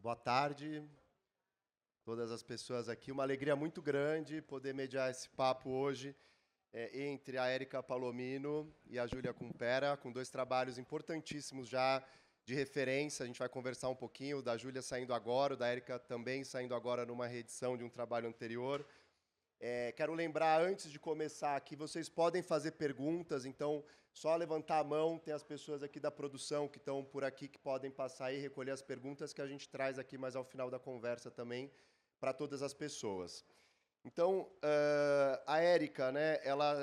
Boa tarde, todas as pessoas aqui. Uma alegria muito grande poder mediar esse papo hoje entre a Érica Palomino e a Júlia Kumpera, com dois trabalhos importantíssimos já de referência. A gente vai conversar um pouquinho, o da Júlia saindo agora, o da Érica também saindo agora numa reedição de um trabalho anterior. Quero lembrar, antes de começar aqui, vocês podem fazer perguntas, então, só levantar a mão, tem as pessoas aqui da produção que estão por aqui, que podem passar e recolher as perguntas que a gente traz aqui mais ao final da conversa também, para todas as pessoas. Então, a Érica, né, ela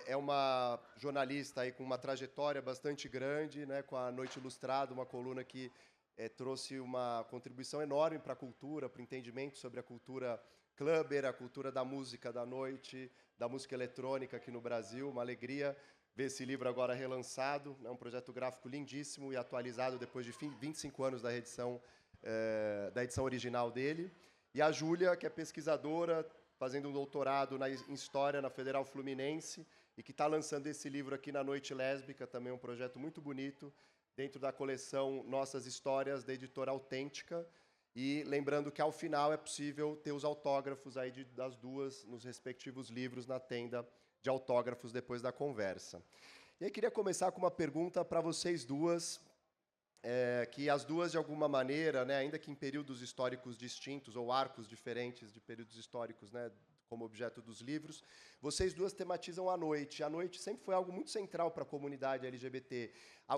é uma jornalista aí com uma trajetória bastante grande, né, com a Noite Ilustrada, uma coluna que trouxe uma contribuição enorme para a cultura, para o entendimento sobre a cultura clubber, a cultura da música da noite, da música eletrônica aqui no Brasil. Uma alegria ver esse livro agora relançado. É um projeto gráfico lindíssimo e atualizado depois de 25 anos da edição original dele. E a Júlia, que é pesquisadora, fazendo um doutorado em História na Federal Fluminense e que está lançando esse livro aqui na Noite Lésbica, também um projeto muito bonito, dentro da coleção Nossas Histórias, da editora Autêntica. E lembrando que, ao final, é possível ter os autógrafos aí das duas nos respectivos livros na tenda de autógrafos depois da conversa. E aí queria começar com uma pergunta para vocês duas, que as duas, de alguma maneira, né, ainda que em períodos históricos distintos ou arcos diferentes de períodos históricos, né, como objeto dos livros, vocês duas tematizam a noite. A noite sempre foi algo muito central para a comunidade LGBT.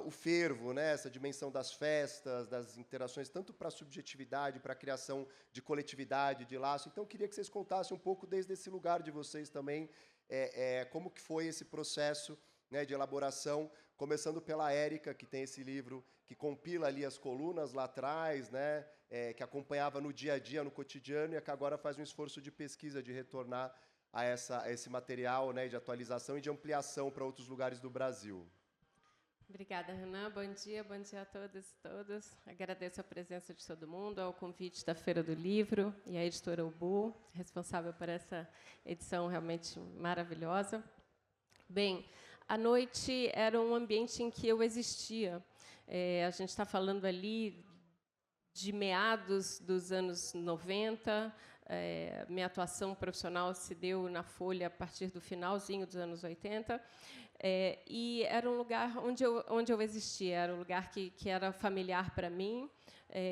O fervo, né, essa dimensão das festas, das interações, tanto para a subjetividade, para a criação de coletividade, de laço. Então, eu queria que vocês contassem um pouco desde esse lugar de vocês também, como que foi esse processo, né, de elaboração, começando pela Érica, que tem esse livro que compila ali as colunas lá atrás, né, que acompanhava no dia a dia, no cotidiano, e que agora faz um esforço de pesquisa, de retornar a esse material, né, de atualização e de ampliação para outros lugares do Brasil. Obrigada, Renan. Bom dia a todas e todos. Agradeço a presença de todo mundo, ao convite da Feira do Livro e à editora Ubu, responsável por essa edição realmente maravilhosa. Bem, a noite era um ambiente em que eu existia. A gente está falando ali de meados dos anos 90, minha atuação profissional se deu na Folha a partir do finalzinho dos anos 80, e era um lugar onde eu existia, era um lugar que era familiar para mim.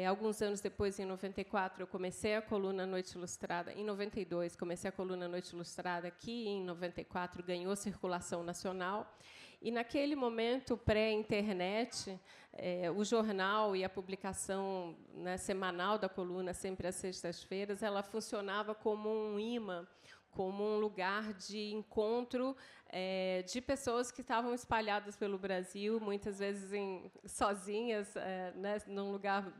Alguns anos depois, em 94, eu comecei a coluna Noite Ilustrada. Em 92, comecei a coluna Noite Ilustrada, que, em 94, ganhou circulação nacional. E, naquele momento, pré-internet, o jornal e a publicação, né, semanal da coluna, sempre às sextas-feiras, ela funcionava como um imã, como um lugar de encontro de pessoas que estavam espalhadas pelo Brasil, muitas vezes sozinhas, né, num lugar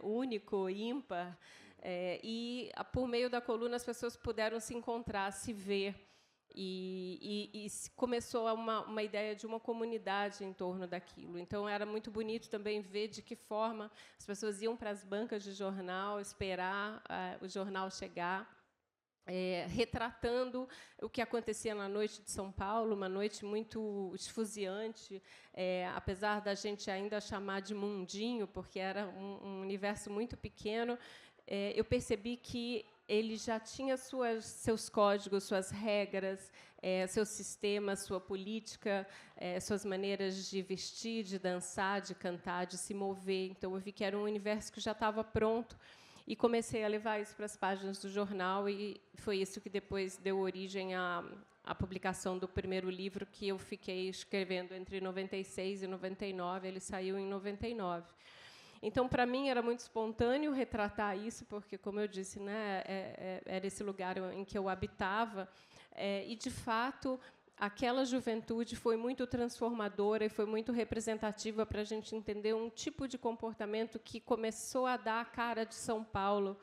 único, ímpar. E, por meio da coluna, as pessoas puderam se encontrar, se ver. E começou uma ideia de uma comunidade em torno daquilo. Então, era muito bonito também ver de que forma as pessoas iam para as bancas de jornal, esperar o jornal chegar, retratando o que acontecia na noite de São Paulo, uma noite muito esfuziante, apesar da gente ainda chamar de mundinho, porque era um universo muito pequeno. Eu percebi que ele já tinha seus códigos, suas regras, seus sistemas, sua política, suas maneiras de vestir, de dançar, de cantar, de se mover. Então, eu vi que era um universo que já estava pronto e comecei a levar isso para as páginas do jornal, e foi isso que depois deu origem à publicação do primeiro livro, que eu fiquei escrevendo entre 96 e 99. Ele saiu em 99. Então, para mim, era muito espontâneo retratar isso, porque, como eu disse, né, era esse lugar em que eu habitava, e, de fato, aquela juventude foi muito transformadora e foi muito representativa para a gente entender um tipo de comportamento que começou a dar a cara de São Paulo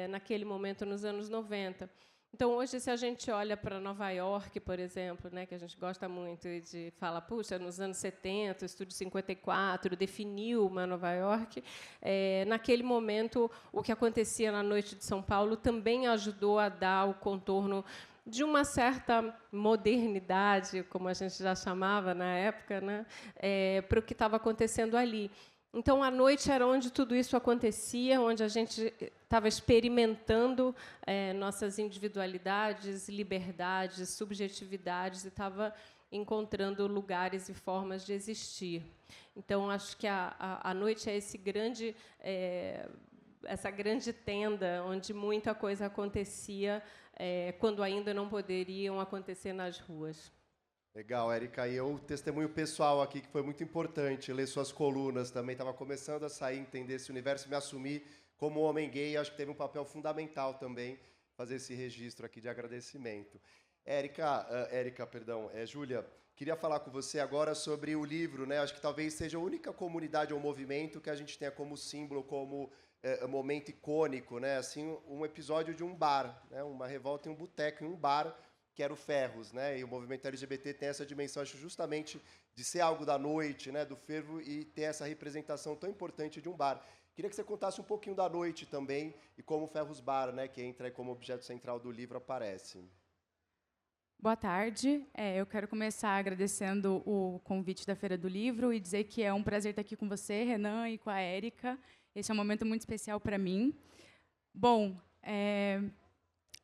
naquele momento, nos anos 90. Então, hoje, se a gente olha para Nova York, por exemplo, né, que a gente gosta muito de falar, puxa, nos anos 70, o Estúdio 54 definiu uma Nova York, naquele momento, o que acontecia na noite de São Paulo também ajudou a dar o contorno de uma certa modernidade, como a gente já chamava na época, né, para o que estava acontecendo ali. Então, a noite era onde tudo isso acontecia, onde a gente estava experimentando nossas individualidades, liberdades, subjetividades, e estava encontrando lugares e formas de existir. Então, acho que a noite é essa grande tenda onde muita coisa acontecia quando ainda não poderiam acontecer nas ruas. Legal, Érica. E eu testemunho pessoal aqui que foi muito importante ler suas colunas também. Estava começando a sair, entender esse universo, me assumir como homem gay. Acho que teve um papel fundamental também fazer esse registro aqui de agradecimento. Júlia, queria falar com você agora sobre o livro, né? Acho que talvez seja a única comunidade ou movimento que a gente tenha como símbolo, como momento icônico, né? Assim, um episódio de um bar, né? Uma revolta em um boteco, em um bar, que era o Ferros, né? E o movimento LGBT tem essa dimensão, acho, justamente de ser algo da noite, né? Do fervo, e ter essa representação tão importante de um bar. Queria que você contasse um pouquinho da noite também e como o Ferros Bar, né? Que entra aí como objeto central do livro, aparece. Boa tarde. Eu quero começar agradecendo o convite da Feira do Livro e dizer que é um prazer estar aqui com você, Renan, e com a Érica. Esse é um momento muito especial para mim. Bom,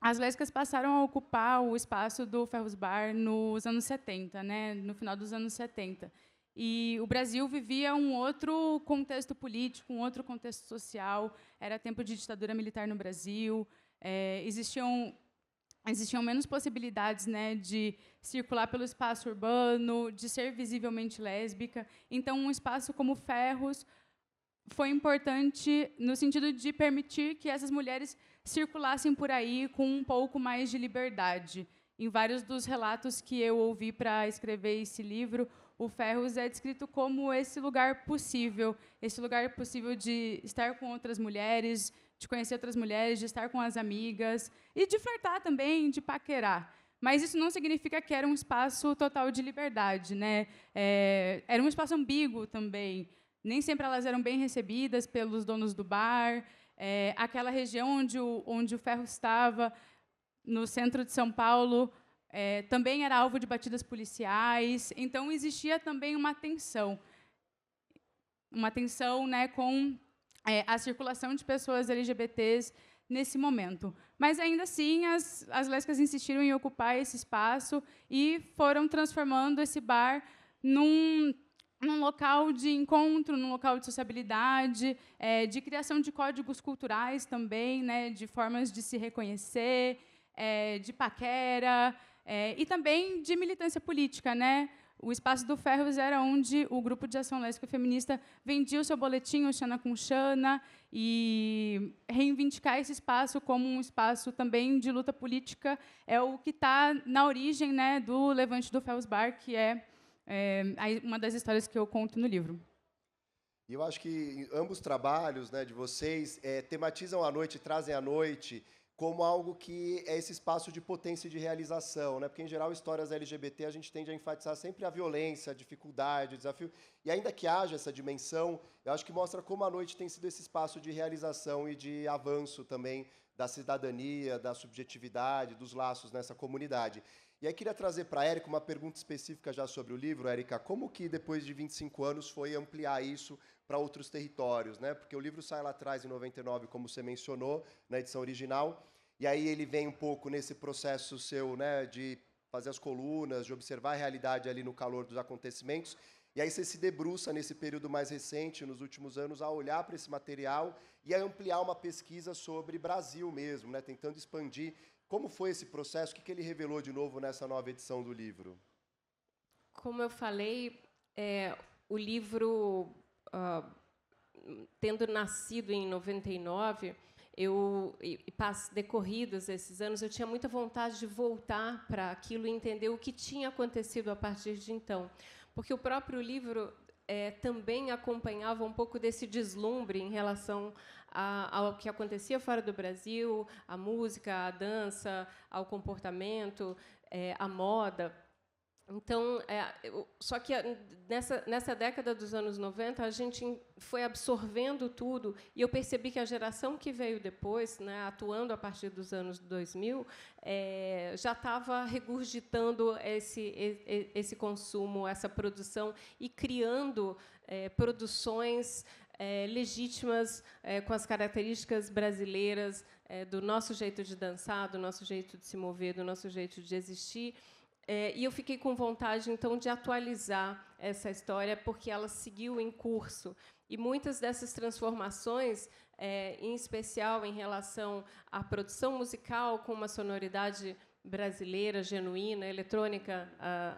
as lésbicas passaram a ocupar o espaço do Ferros Bar nos anos 70, né, no final dos anos 70. E o Brasil vivia um outro contexto político, um outro contexto social. Era tempo de ditadura militar no Brasil. Existiam menos possibilidades, né, de circular pelo espaço urbano, de ser visivelmente lésbica. Então, um espaço como Ferros foi importante no sentido de permitir que essas mulheres circulassem por aí com um pouco mais de liberdade. Em vários dos relatos que eu ouvi para escrever esse livro, o Ferros é descrito como esse lugar possível de estar com outras mulheres, de conhecer outras mulheres, de estar com as amigas e de flertar também, de paquerar. Mas isso não significa que era um espaço total de liberdade, né? Era um espaço ambíguo também. Nem sempre elas eram bem recebidas pelos donos do bar. Aquela região onde o Ferros estava, no centro de São Paulo, também era alvo de batidas policiais. Então, existia também uma tensão, né, com a circulação de pessoas LGBTs nesse momento. Mas, ainda assim, as lésbicas insistiram em ocupar esse espaço e foram transformando esse bar num local de encontro, num local de sociabilidade, de criação de códigos culturais também, né, de formas de se reconhecer, de paquera, e também de militância política, né? O espaço do Ferros era onde o Grupo de Ação Lésbica Feminista vendia o seu boletim, o Xana com Xana, e reivindicar esse espaço como um espaço também de luta política é o que está na origem, né, do Levante do Ferros Bar, que é uma das histórias que eu conto no livro. E eu acho que ambos trabalhos, né, de vocês tematizam a noite, trazem a noite como algo que é esse espaço de potência e de realização, né? Porque, em geral, histórias LGBT, a gente tende a enfatizar sempre a violência, a dificuldade, o desafio. E ainda que haja essa dimensão, eu acho que mostra como a noite tem sido esse espaço de realização e de avanço também da cidadania, da subjetividade, dos laços nessa comunidade. E aí queria trazer para a Érica uma pergunta específica já sobre o livro, Érica. Como que, depois de 25 anos, foi ampliar isso para outros territórios, né? Porque o livro sai lá atrás, em 99, como você mencionou, na edição original, e aí ele vem um pouco nesse processo seu, né, de fazer as colunas, de observar a realidade ali no calor dos acontecimentos, e aí você se debruça nesse período mais recente, nos últimos anos, a olhar para esse material e a ampliar uma pesquisa sobre Brasil mesmo, né, tentando expandir. Como foi esse processo? O que ele revelou de novo nessa nova edição do livro? Como eu falei, o livro, tendo nascido em 99, decorridos esses anos, eu tinha muita vontade de voltar para aquilo e entender o que tinha acontecido a partir de então. Porque o próprio livro também acompanhava um pouco desse deslumbre em relação ao que acontecia fora do Brasil, à música, à dança, ao comportamento, à moda. Então, só que nessa década dos anos 90, a gente foi absorvendo tudo, e eu percebi que a geração que veio depois, né, atuando a partir dos anos 2000, já estava regurgitando esse consumo, essa produção, e criando produções legítimas, com as características brasileiras, do nosso jeito de dançar, do nosso jeito de se mover, do nosso jeito de existir. E eu fiquei com vontade, então, de atualizar essa história, porque ela seguiu em curso. E muitas dessas transformações, em especial em relação à produção musical, com uma sonoridade brasileira, genuína, eletrônica,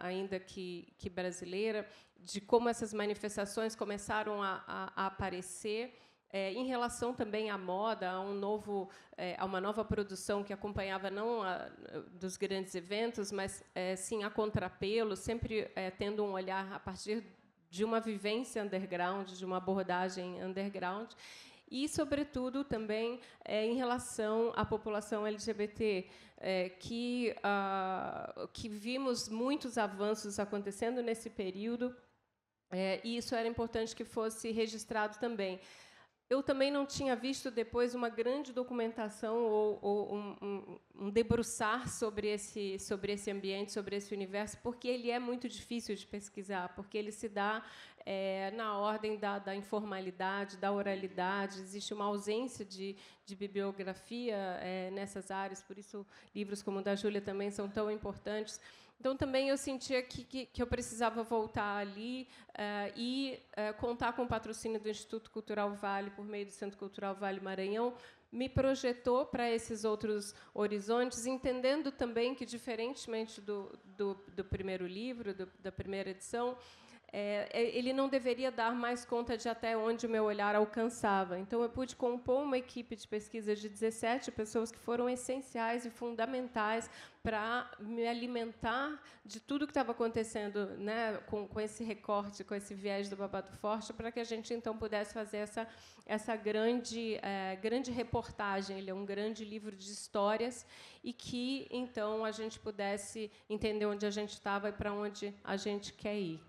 ainda que brasileira, de como essas manifestações começaram a aparecer, em relação também à moda, a uma nova produção que acompanhava não dos grandes eventos, mas sim a contrapelo, sempre tendo um olhar a partir de uma vivência underground, de uma abordagem underground, e, sobretudo, também em relação à população LGBT, que vimos muitos avanços acontecendo nesse período, e isso era importante que fosse registrado também. Eu também não tinha visto depois uma grande documentação ou um debruçar sobre esse ambiente, sobre esse universo, porque ele é muito difícil de pesquisar, porque ele se dá na ordem da informalidade, da oralidade. Existe uma ausência de bibliografia nessas áreas, por isso livros como o da Júlia também são tão importantes. Então, também eu sentia que eu precisava voltar ali e contar com o patrocínio do Instituto Cultural Vale, por meio do Centro Cultural Vale Maranhão, me projetou para esses outros horizontes, entendendo também que, diferentemente do primeiro livro, da primeira edição, ele não deveria dar mais conta de até onde o meu olhar alcançava. Então, eu pude compor uma equipe de pesquisa de 17 pessoas que foram essenciais e fundamentais para me alimentar de tudo que estava acontecendo, né, com esse recorte, com esse viés do Babado Forte, para que a gente, então, pudesse fazer essa grande reportagem. Ele é um grande livro de histórias e que, então, a gente pudesse entender onde a gente estava e para onde a gente quer ir.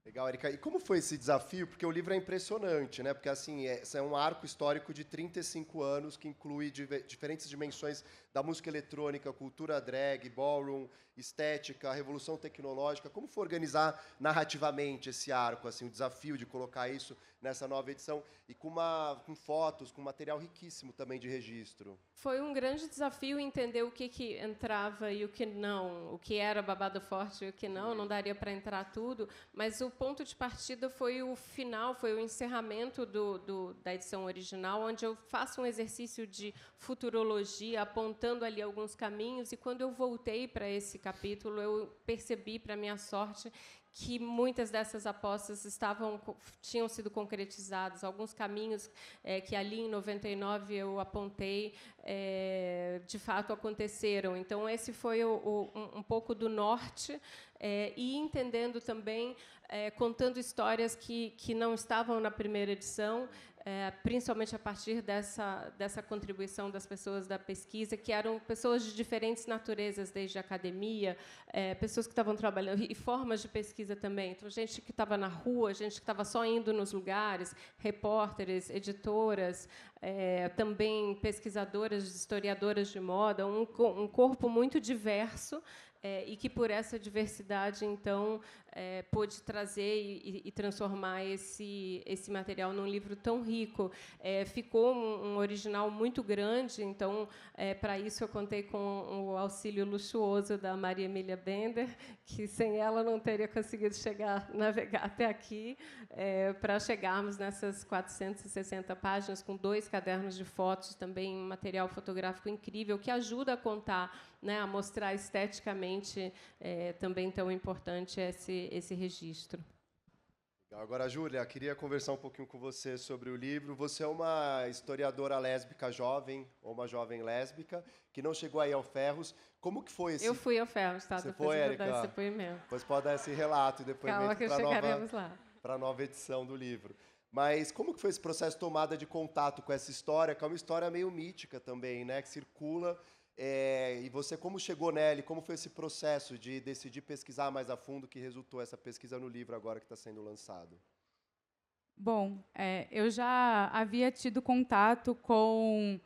Legal, Érica. E como foi esse desafio? Porque o livro é impressionante, né? Porque assim, é um arco histórico de 35 anos que inclui diferentes dimensões da música eletrônica, cultura drag, ballroom, estética, revolução tecnológica. Como foi organizar narrativamente esse arco, assim, o desafio de colocar isso nessa nova edição e com fotos, com material riquíssimo também de registro? Foi um grande desafio entender o que entrava e o que não, o que era Babado Forte e o que não daria para entrar tudo, mas o ponto de partida foi o final, foi o encerramento da edição original, onde eu faço um exercício de futurologia, apontando ali alguns caminhos, e quando eu voltei para esse capítulo, eu percebi, para minha sorte, que muitas dessas apostas tinham sido concretizadas. Alguns caminhos que ali em 99 eu apontei, de fato aconteceram. Então, esse foi um pouco do norte, e entendendo também, contando histórias que não estavam na primeira edição, principalmente a partir dessa contribuição das pessoas da pesquisa, que eram pessoas de diferentes naturezas, desde a academia, pessoas que estavam trabalhando, e formas de pesquisa também. Então, gente que estava na rua, gente que estava só indo nos lugares, repórteres, editoras, também pesquisadoras, historiadoras de moda, um corpo muito diverso, e que, por essa diversidade, então, pôde trazer e transformar esse material num livro tão rico. Ficou um original muito grande, então, para isso, eu contei com o auxílio luxuoso da Maria Emília Bender, que, sem ela, não teria conseguido navegar até aqui, para chegarmos nessas 460 páginas, com 2 cadernos de fotos, também um material fotográfico incrível, que ajuda a contar, né, a mostrar esteticamente também tão importante esse registro. Agora, Júlia, queria conversar um pouquinho com você sobre o livro. Você é uma historiadora lésbica jovem, ou uma jovem lésbica, que não chegou aí ao Ferros. Como que foi esse... Eu fui ao Ferros, tá? Você Depois foi, eu vou dar Érica? esse depoimento. Depois pode dar esse relato e depoimento para a nova edição do livro. Mas como que foi esse processo de tomada de contato com essa história, que é uma história meio mítica também, né, que circula... e você, como chegou nela? Como foi esse processo de decidir pesquisar mais a fundo, que resultou essa pesquisa no livro agora que está sendo lançado? Bom, eu já havia tido contato com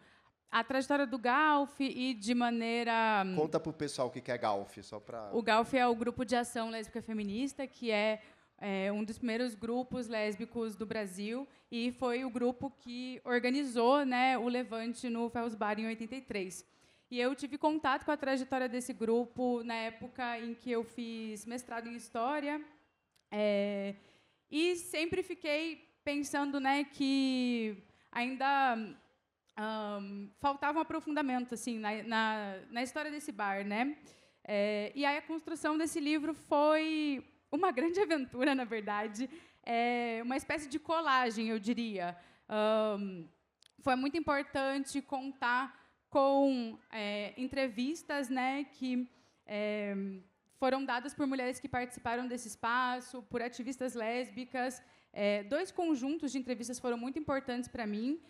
a trajetória do GALF e, de maneira... Conta para o pessoal o que é GALF, só para... O GALF é o Grupo de Ação Lésbica Feminista, que é um dos primeiros grupos lésbicos do Brasil, e foi o grupo que organizou, né, o levante no Ferros Bar em 83. E eu tive contato com a trajetória desse grupo na época em que eu fiz mestrado em História, e sempre fiquei pensando, né, que ainda faltava um aprofundamento assim, na história desse bar. Né? E aí a construção desse livro foi uma grande aventura, na verdade, uma espécie de colagem, eu diria. Foi muito importante contar com entrevistas, né, que foram dadas por mulheres que participaram desse espaço, por ativistas lésbicas. 2 conjuntos de entrevistas foram muito importantes para mim.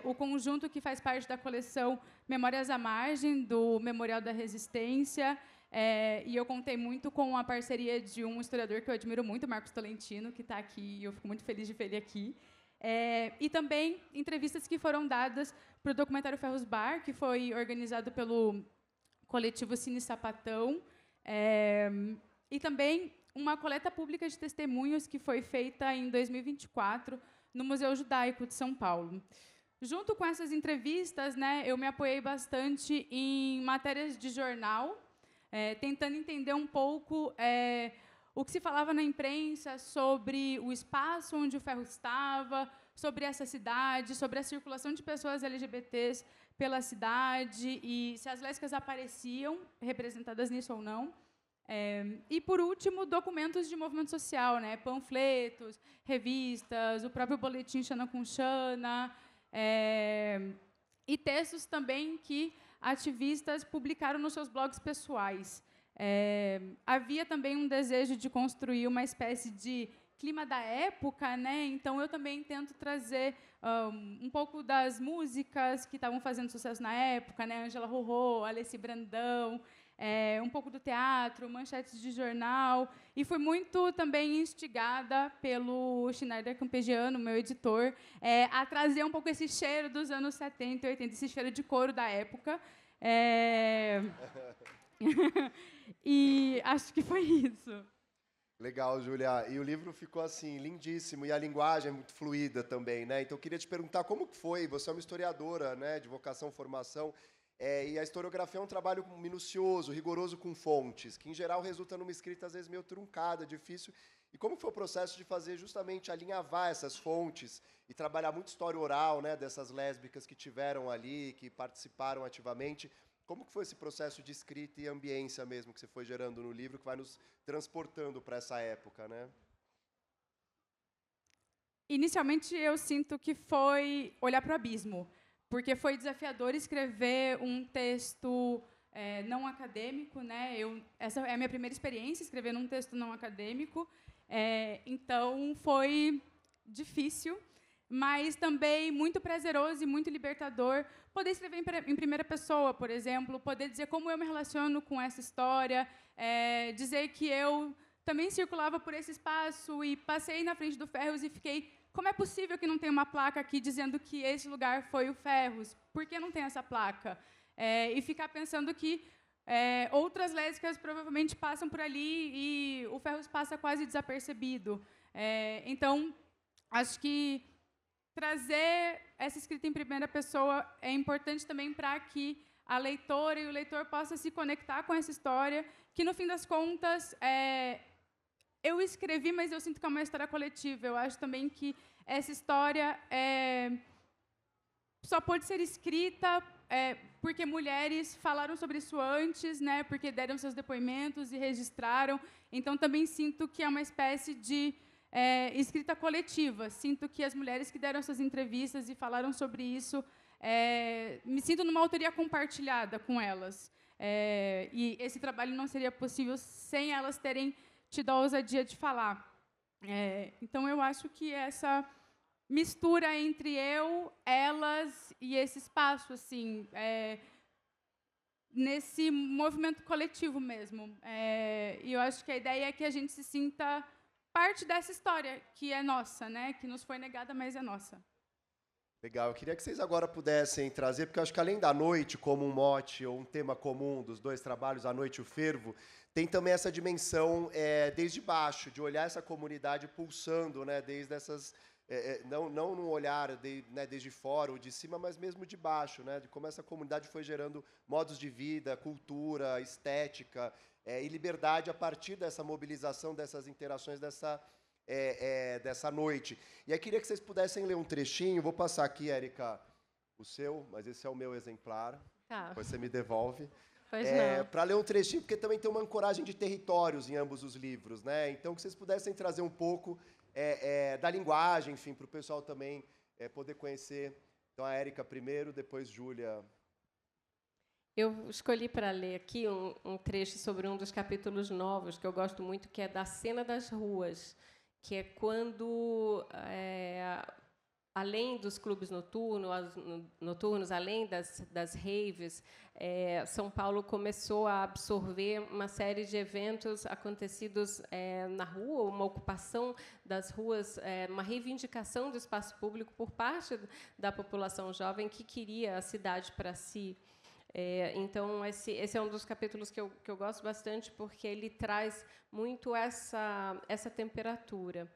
O conjunto que faz parte da coleção Memórias à Margem, do Memorial da Resistência, e eu contei muito com a parceria de um historiador que eu admiro muito, Marcos Tolentino, que está aqui, e eu fico muito feliz de ver ele aqui. E também entrevistas que foram dadas para o documentário Ferros Bar, que foi organizado pelo coletivo Cine Sapatão, e também uma coleta pública de testemunhos que foi feita em 2024 no Museu Judaico de São Paulo. Junto com essas entrevistas, né, eu me apoiei bastante em matérias de jornal, tentando entender um pouco o que se falava na imprensa sobre o espaço onde o ferro estava, sobre essa cidade, sobre a circulação de pessoas LGBTs pela cidade e se as lésbicas apareciam representadas nisso ou não. E, por último, documentos de movimento social, né? Panfletos, revistas, o próprio boletim Xana com Xana, e textos também que ativistas publicaram nos seus blogs pessoais. Havia também um desejo de construir uma espécie de clima da época, né? Então eu também tento trazer um pouco das músicas que estavam fazendo sucesso na época, né? Angela Rorô, Alessi Brandão, um pouco do teatro, manchetes de jornal, e fui muito também instigada pelo Schneider Campegiano, meu editor, a trazer um pouco esse cheiro dos anos 70 e 80, esse cheiro de couro da época. E acho que foi isso. Legal, Júlia. E o livro ficou assim lindíssimo e a linguagem é muito fluida também, né? Então eu queria te perguntar como que foi. Você é uma historiadora, né, de vocação, formação, e a historiografia é um trabalho minucioso, rigoroso com fontes, que em geral resulta numa escrita às vezes meio truncada, difícil. E como foi o processo de fazer justamente alinhavar essas fontes e trabalhar muito história oral, né, dessas lésbicas que tiveram ali, que participaram ativamente? Como que foi esse processo de escrita e ambiência mesmo que você foi gerando no livro, que vai nos transportando para essa época, né? Inicialmente, eu sinto que foi olhar para o abismo, porque foi desafiador escrever um texto não acadêmico, né? Essa é a minha primeira experiência escrevendo um texto não acadêmico, então foi difícil, mas também muito prazeroso e muito libertador poder escrever em primeira pessoa, por exemplo, poder dizer como eu me relaciono com essa história, dizer que eu também circulava por esse espaço e passei na frente do Ferros e fiquei, como é possível que não tenha uma placa aqui dizendo que esse lugar foi o Ferros? Por que não tem essa placa? E ficar pensando que outras lésbicas provavelmente passam por ali e o Ferros passa quase desapercebido. Então, acho que trazer essa escrita em primeira pessoa é importante também para que a leitora e o leitor possam se conectar com essa história, que, no fim das contas, eu escrevi, mas eu sinto que é uma história coletiva. Eu acho também que essa história só pode ser escrita porque mulheres falaram sobre isso antes, né, porque deram seus depoimentos e registraram. Então, também sinto que é uma espécie de escrita coletiva. Sinto que as mulheres que deram essas entrevistas e falaram sobre isso, me sinto numa autoria compartilhada com elas. E esse trabalho não seria possível sem elas terem tido a ousadia de falar. Então, eu acho que essa mistura entre eu, elas e esse espaço, assim, nesse movimento coletivo mesmo. E eu acho que a ideia é que a gente se sinta parte dessa história que é nossa, né? Que nos foi negada, mas é nossa. Legal, eu queria que vocês agora pudessem trazer, porque eu acho que além da noite como um mote ou um tema comum dos dois trabalhos, A Noite e o Fervo, tem também essa dimensão desde baixo, de olhar essa comunidade pulsando, né, desde essas, não num olhar né, desde fora ou de cima, mas mesmo de baixo, né, de como essa comunidade foi gerando modos de vida, cultura, estética e liberdade a partir dessa mobilização, dessas interações, dessa noite. E aí queria que vocês pudessem ler um trechinho. Vou passar aqui, Érica, o seu, mas esse é o meu exemplar. Tá. Depois você me devolve. Pois não. Para ler um trechinho, porque também tem uma ancoragem de territórios em ambos os livros, né? Então, que vocês pudessem trazer um pouco da linguagem, enfim, para o pessoal também poder conhecer. Então, a Érica primeiro, depois Júlia. Eu escolhi para ler aqui um trecho sobre um dos capítulos novos, que eu gosto muito, que é da Cena das Ruas, que é quando, além dos clubes noturnos, além das raves, São Paulo começou a absorver uma série de eventos acontecidos na rua, uma ocupação das ruas, uma reivindicação do espaço público por parte da população jovem que queria a cidade para si. Então, esse é um dos capítulos que eu gosto bastante, porque ele traz muito essa temperatura.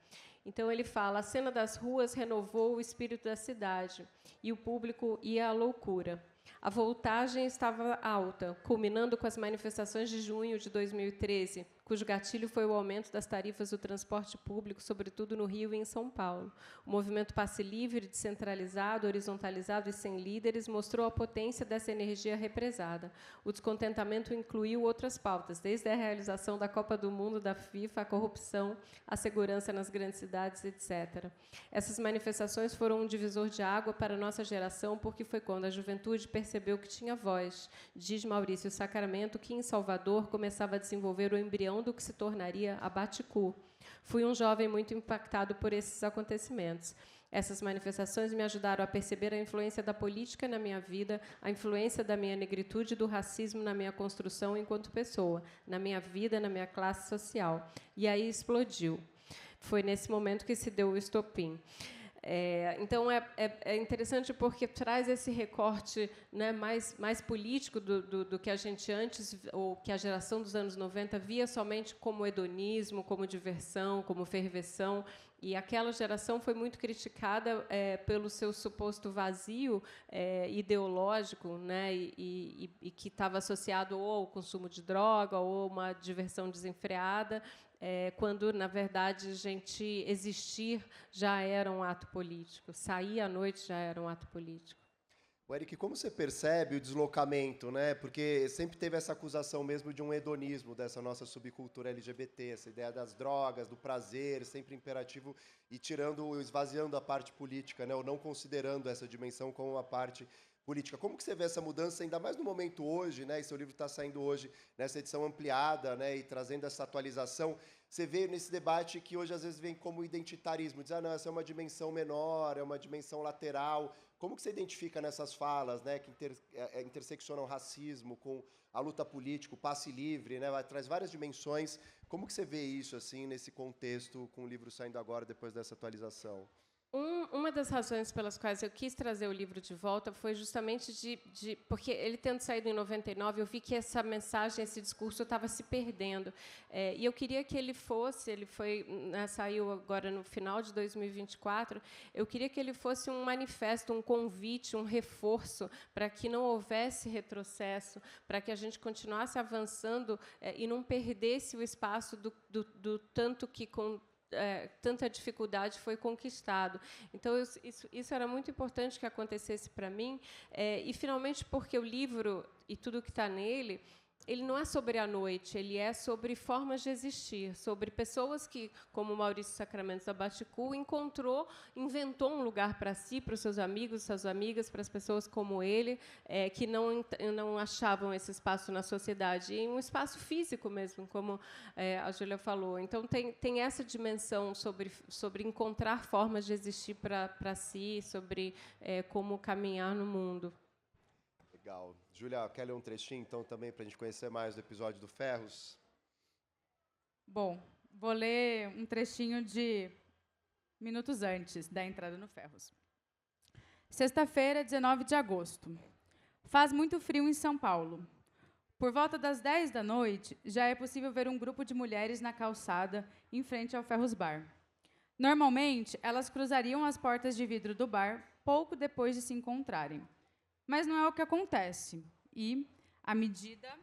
Então, ele fala: a cena das ruas renovou o espírito da cidade, e o público ia à loucura. A voltagem estava alta, culminando com as manifestações de junho de 2013, cujo gatilho foi o aumento das tarifas do transporte público, sobretudo no Rio e em São Paulo. O movimento Passe Livre, descentralizado, horizontalizado e sem líderes, mostrou a potência dessa energia represada. O descontentamento incluiu outras pautas, desde a realização da Copa do Mundo da FIFA, a corrupção, a segurança nas grandes cidades, etc. Essas manifestações foram um divisor de água para a nossa geração, porque foi quando a juventude percebeu que tinha voz, diz Maurício Sacramento, que em Salvador começava a desenvolver o embrião do que se tornaria a Baticu. Fui um jovem muito impactado por esses acontecimentos. Essas manifestações me ajudaram a perceber a influência da política na minha vida, a influência da minha negritude e do racismo na minha construção enquanto pessoa, na minha vida, na minha classe social. E aí explodiu. Foi nesse momento que se deu o estopim. Então, é interessante porque traz esse recorte, né, mais político do que a gente antes, ou que a geração dos anos 90 via somente como hedonismo, como diversão, como ferveção. E aquela geração foi muito criticada pelo seu suposto vazio ideológico, né, e que estava associado ou ao consumo de droga ou uma diversão desenfreada, quando, na verdade, existir já era um ato político, sair à noite já era um ato político. Eric, como você percebe o deslocamento, né? Porque sempre teve essa acusação mesmo de um hedonismo dessa nossa subcultura LGBT, essa ideia das drogas, do prazer, sempre imperativo, e esvaziando a parte política, né? Ou não considerando essa dimensão como uma parte política. Como que você vê essa mudança, ainda mais no momento hoje, né? E seu livro está saindo hoje nessa edição ampliada, né? E trazendo essa atualização. Você vê nesse debate que hoje às vezes vem como identitarismo, diz, não, essa é uma dimensão menor, é uma dimensão lateral. Como que você identifica nessas falas, né, que interseccionam o racismo com a luta política, o passe livre, né, traz várias dimensões. Como que você vê isso assim nesse contexto, com o livro saindo agora depois dessa atualização? Uma das razões pelas quais eu quis trazer o livro de volta foi justamente porque ele tendo saído em 99, eu vi que essa mensagem, esse discurso estava se perdendo. E eu queria que ele foi, né, saiu agora no final de 2024, eu queria que ele fosse um manifesto, um convite, um reforço para que não houvesse retrocesso, para que a gente continuasse avançando e não perdesse o espaço do tanto que tanta dificuldade foi conquistado. Então, isso era muito importante que acontecesse para mim, e, finalmente, porque o livro e tudo que está nele, ele não é sobre a noite, ele é sobre formas de existir, sobre pessoas que, como o Maurício Sacramento da Baticu, inventou um lugar para si, para os seus amigos, suas amigas, para as pessoas como ele, que não achavam esse espaço na sociedade, e um espaço físico mesmo, como a Júlia falou. Então, tem essa dimensão sobre encontrar formas de existir para si, sobre como caminhar no mundo. Legal. Júlia, quer ler um trechinho, então, também, para a gente conhecer mais do episódio do Ferros? Bom, vou ler um trechinho de minutos antes da entrada no Ferros. Sexta-feira, 19 de agosto. Faz muito frio em São Paulo. Por volta das 10 da noite, já é possível ver um grupo de mulheres na calçada, em frente ao Ferros Bar. Normalmente, elas cruzariam as portas de vidro do bar pouco depois de se encontrarem. Mas não é o que acontece. E, à medida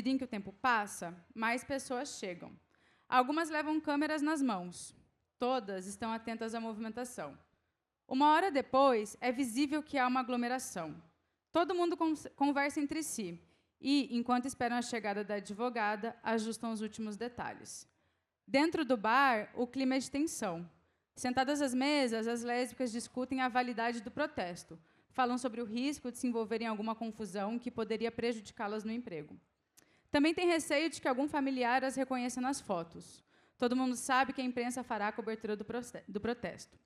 em que o tempo passa, mais pessoas chegam. Algumas levam câmeras nas mãos. Todas estão atentas à movimentação. Uma hora depois, é visível que há uma aglomeração. Todo mundo conversa entre si e, enquanto esperam a chegada da advogada, ajustam os últimos detalhes. Dentro do bar, o clima é de tensão. Sentadas às mesas, as lésbicas discutem a validade do protesto. Falam sobre o risco de se envolverem em alguma confusão que poderia prejudicá-las no emprego. Também tem receio de que algum familiar as reconheça nas fotos. Todo mundo sabe que a imprensa fará a cobertura do protesto.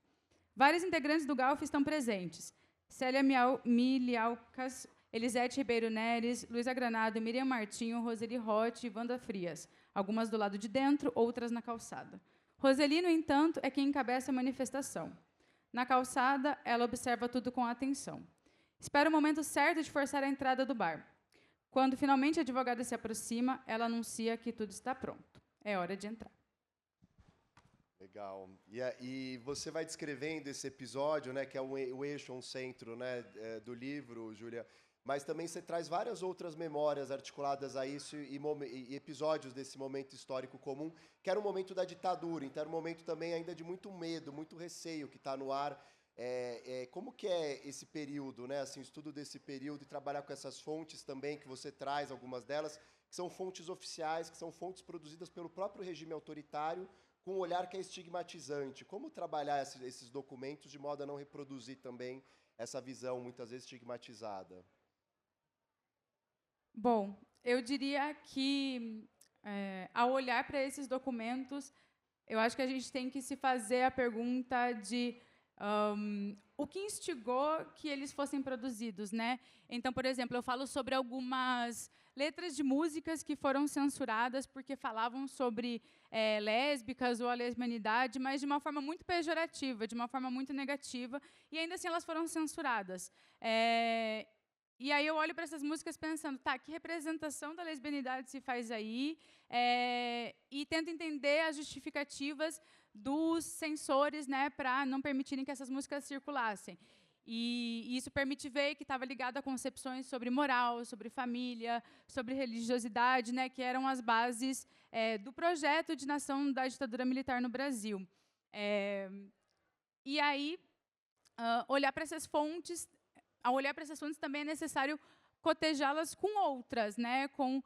Vários integrantes do GALF estão presentes. Célia Miliaucas, Elisete Ribeiro Neres, Luísa Granado, Miriam Martinho, Roseli Roth e Wanda Frias. Algumas do lado de dentro, outras na calçada. Roseli, no entanto, é quem encabeça a manifestação. Na calçada, ela observa tudo com atenção. Espera o momento certo de forçar a entrada do bar. Quando finalmente a advogada se aproxima, ela anuncia que tudo está pronto. É hora de entrar. Legal. E você vai descrevendo esse episódio, né, que é o eixo, um centro, né, do livro, Júlia, mas também você traz várias outras memórias articuladas a isso e episódios desse momento histórico comum, que era um momento da ditadura, então era um momento também ainda de muito medo, muito receio que está no ar. Como que é esse período, né, assim, o estudo desse período e trabalhar com essas fontes também que você traz, algumas delas, que são fontes oficiais, que são fontes produzidas pelo próprio regime autoritário, com um olhar que é estigmatizante. Como trabalhar esses documentos de modo a não reproduzir também essa visão, muitas vezes, estigmatizada? Bom, eu diria que, ao olhar para esses documentos, eu acho que a gente tem que se fazer a pergunta de o que instigou que eles fossem produzidos, né? Então, por exemplo, eu falo sobre algumas letras de músicas que foram censuradas porque falavam sobre lésbicas ou a lesbianidade, mas de uma forma muito pejorativa, de uma forma muito negativa, e ainda assim elas foram censuradas. E aí eu olho para essas músicas pensando, tá, que representação da lesbianidade se faz aí? E tento entender as justificativas dos censores, né, para não permitirem que essas músicas circulassem. E isso permite ver que estava ligado a concepções sobre moral, sobre família, sobre religiosidade, né, que eram as bases do projeto de nação da ditadura militar no Brasil. E aí, olhar para essas fontes, ao olhar para essas fontes também é necessário cotejá-las com outras, né, com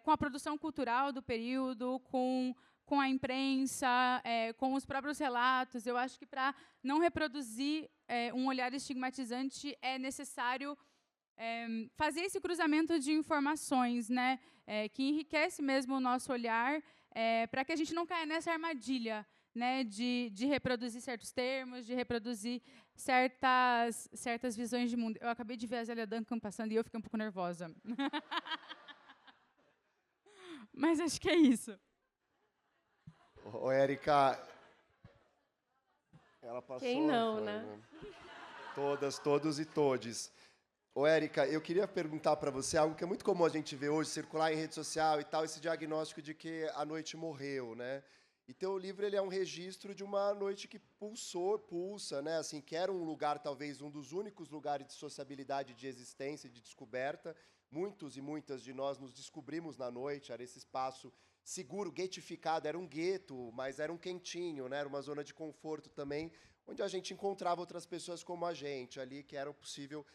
a produção cultural do período, com a imprensa, com os próprios relatos. Eu acho que, para não reproduzir um olhar estigmatizante, é necessário fazer esse cruzamento de informações, né, que enriquece mesmo o nosso olhar, para que a gente não caia nessa armadilha, né, de reproduzir certos termos, de reproduzir certas visões de mundo. Eu acabei de ver a Zélia Duncan passando e eu fiquei um pouco nervosa. Mas acho que é isso. Ô, Érica, ela passou... Quem não, né? Todas, todos e todes. Ô, Érica, eu queria perguntar para você algo que é muito comum a gente ver hoje, circular em rede social e tal, esse diagnóstico de que a noite morreu, né? E teu livro, ele é um registro de uma noite que pulsa, né? Assim, que era um lugar, talvez, um dos únicos lugares de sociabilidade, de existência, de descoberta. Muitos e muitas de nós nos descobrimos na noite, era esse espaço seguro, guetificado, era um gueto, mas era um quentinho, né? Era uma zona de conforto também, onde a gente encontrava outras pessoas como a gente ali, que era possível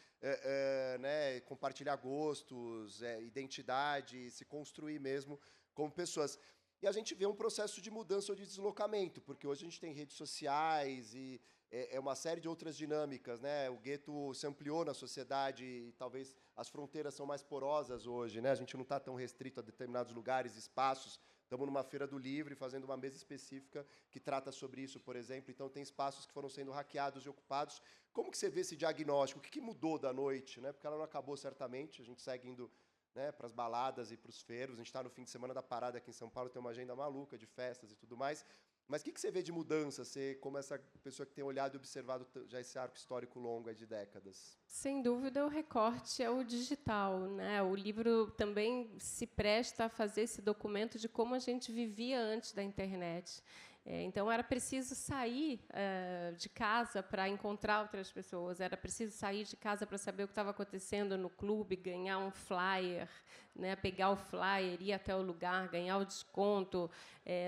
né, compartilhar gostos, identidade, se construir mesmo como pessoas. E a gente vê um processo de mudança ou de deslocamento, porque hoje a gente tem redes sociais e uma série de outras dinâmicas, né? O gueto se ampliou na sociedade e talvez as fronteiras são mais porosas hoje, né? A gente não está tão restrito a determinados lugares, espaços. Estamos numa feira do livro e fazendo uma mesa específica que trata sobre isso, por exemplo. Então, tem espaços que foram sendo hackeados e ocupados. Como que você vê esse diagnóstico? O que mudou da noite? Né? Porque ela não acabou, certamente. A gente segue indo, né, para as baladas e para os feiros. A gente está no fim de semana da parada aqui em São Paulo, tem uma agenda maluca de festas e tudo mais. Mas o que você vê de mudança, você, como essa pessoa que tem olhado e observado já esse arco histórico longo de décadas? Sem dúvida, o recorte é o digital, né? O livro também se presta a fazer esse documento de como a gente vivia antes da internet. Então, era preciso sair de casa para encontrar outras pessoas, era preciso sair de casa para saber o que estava acontecendo no clube, ganhar um flyer, né, pegar o flyer, ir até o lugar, ganhar o desconto.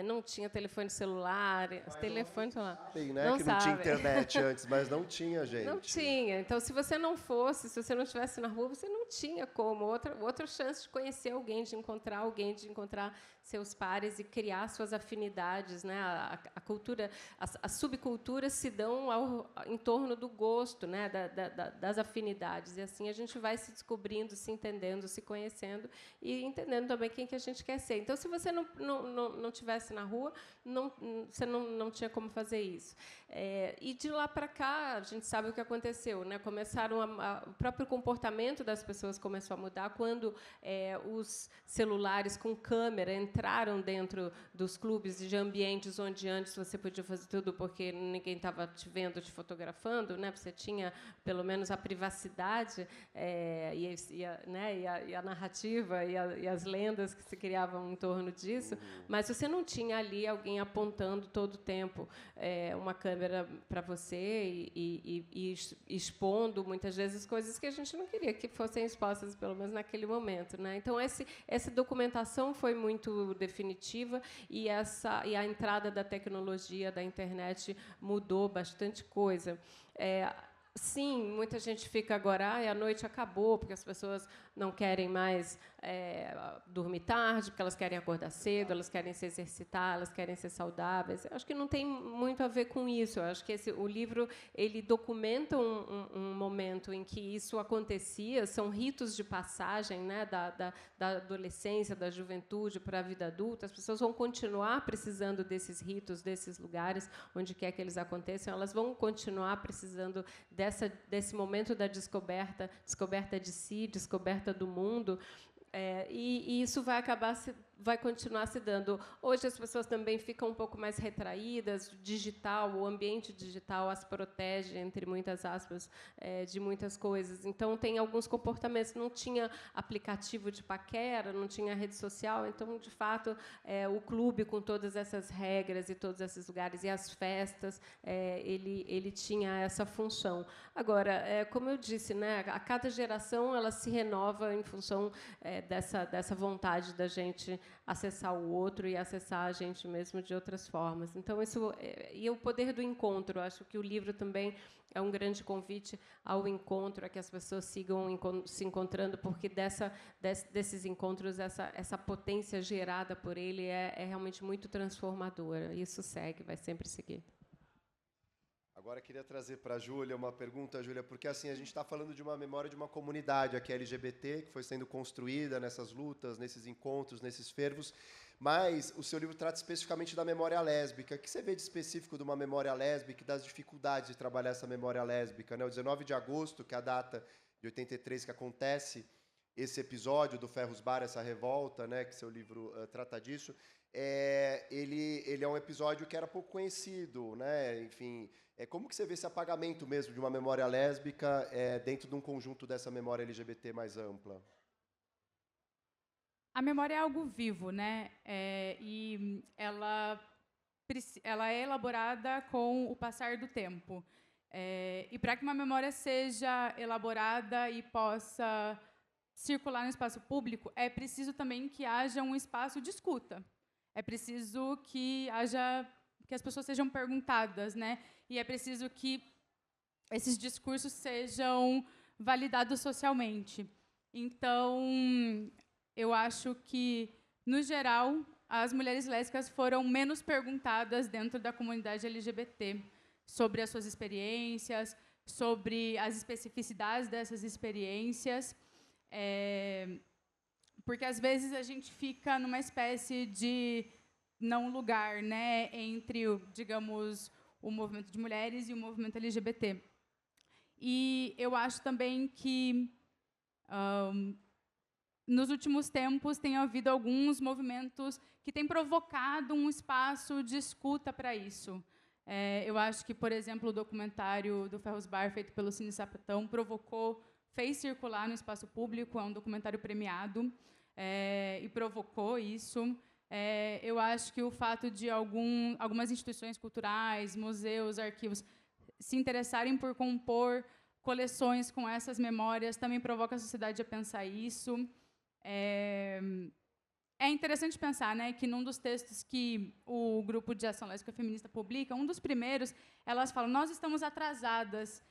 Não tinha telefone celular, os telefones Tem, né? Que não tinha internet antes, mas não tinha, gente. Não tinha. Então, se você não fosse, se você não estivesse na rua, você não tinha como. Outra chance de conhecer alguém, de encontrar seus pares e criar suas afinidades, né? A cultura, as subculturas se dão em torno do gosto, né? Das afinidades. E assim a gente vai se descobrindo, se entendendo, se conhecendo e entendendo também quem que a gente quer ser. Então, se você não estivesse na rua, você não tinha como fazer isso. E de lá para cá, a gente sabe o que aconteceu, né? O próprio comportamento das pessoas começou a mudar quando os celulares com câmera entraram dentro dos clubes e de ambientes onde antes você podia fazer tudo porque ninguém estava te vendo, te fotografando, né? Você tinha pelo menos a privacidade e a narrativa e as lendas que se criavam em torno disso, mas você não tinha ali alguém apontando todo o tempo uma câmera para você e expondo muitas vezes coisas que a gente não queria que fossem expostas, pelo menos naquele momento, né? Então essa documentação foi muito definitiva e a entrada da tecnologia da internet mudou bastante coisa. Sim, muita gente fica agora, a noite acabou, porque as pessoas não querem mais dormir tarde, porque elas querem acordar cedo, elas querem se exercitar, elas querem ser saudáveis. Eu acho que não tem muito a ver com isso. Eu acho que o livro ele documenta um momento em que isso acontecia, são ritos de passagem, né, da adolescência, da juventude para a vida adulta. As pessoas vão continuar precisando desses ritos, desses lugares, onde quer que eles aconteçam, elas vão continuar precisando desse momento da descoberta de si, descoberta do mundo, e isso vai continuar se dando. Hoje as pessoas também ficam um pouco mais retraídas, o ambiente digital as protege, entre muitas aspas, de muitas coisas. Então, tem alguns comportamentos. Não tinha aplicativo de paquera, não tinha rede social, então, de fato, o clube, com todas essas regras e todos esses lugares, e as festas, ele tinha essa função. Agora, como eu disse, né, a cada geração ela se renova em função dessa vontade da gente acessar o outro e acessar a gente mesmo de outras formas. Então, e o poder do encontro. Acho que o livro também é um grande convite ao encontro, a que as pessoas sigam se encontrando, porque desses encontros, essa potência gerada por ele é realmente muito transformadora. Isso vai sempre seguir. Agora, eu queria trazer para a Júlia uma pergunta, Júlia, porque assim, a gente está falando de uma memória de uma comunidade aqui LGBT, que foi sendo construída nessas lutas, nesses encontros, nesses fervos, mas o seu livro trata especificamente da memória lésbica. O que você vê de específico de uma memória lésbica e das dificuldades de trabalhar essa memória lésbica, né? O 19 de agosto, que é a data de 83 que acontece esse episódio do Ferros Bar, essa revolta, né, que seu livro trata disso, ele é um episódio que era pouco conhecido, né? Enfim, como que você vê esse apagamento mesmo de uma memória lésbica dentro de um conjunto dessa memória LGBT mais ampla? A memória é algo vivo, né? E ela é elaborada com o passar do tempo. E para que uma memória seja elaborada e possa circular no espaço público, é preciso também que haja um espaço de escuta. É preciso que as pessoas sejam perguntadas, né? E é preciso que esses discursos sejam validados socialmente. Então, eu acho que, no geral, as mulheres lésbicas foram menos perguntadas dentro da comunidade LGBT sobre as suas experiências, sobre as especificidades dessas experiências, porque, às vezes, a gente fica numa espécie de não lugar, né, entre, digamos, o movimento de mulheres e o movimento LGBT. E eu acho também que nos últimos tempos, tem havido alguns movimentos que têm provocado um espaço de escuta para isso. Eu acho que, por exemplo, o documentário do Ferros Bar, feito pelo Cine Sapatão, fez circular no espaço público, é um documentário premiado, e provocou isso. Eu acho que o fato de algumas instituições culturais, museus, arquivos, se interessarem por compor coleções com essas memórias também provoca a sociedade a pensar isso. É interessante pensar, né, que num dos textos que o grupo de ação lésbica feminista publica, um dos primeiros, elas falam: nós estamos atrasadas,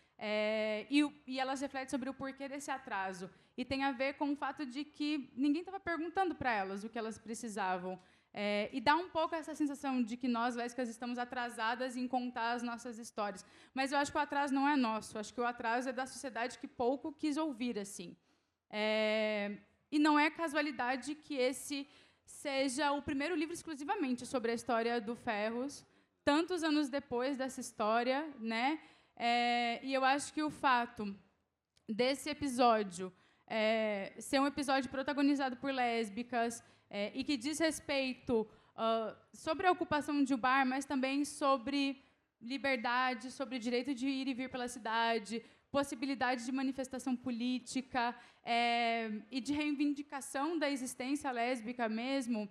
e elas refletem sobre o porquê desse atraso. E tem a ver com o fato de que ninguém estava perguntando para elas o que elas precisavam. E dá um pouco essa sensação de que nós, lésbicas, estamos atrasadas em contar as nossas histórias. Mas eu acho que o atraso não é nosso. Acho que o atraso é da sociedade que pouco quis ouvir, assim. E não é casualidade que esse seja o primeiro livro exclusivamente sobre a história do Ferros, tantos anos depois dessa história, né? E eu acho que o fato desse episódio ser um episódio protagonizado por lésbicas e que diz respeito sobre a ocupação de um bar, mas também sobre liberdade, sobre o direito de ir e vir pela cidade, possibilidade de manifestação política e de reivindicação da existência lésbica mesmo,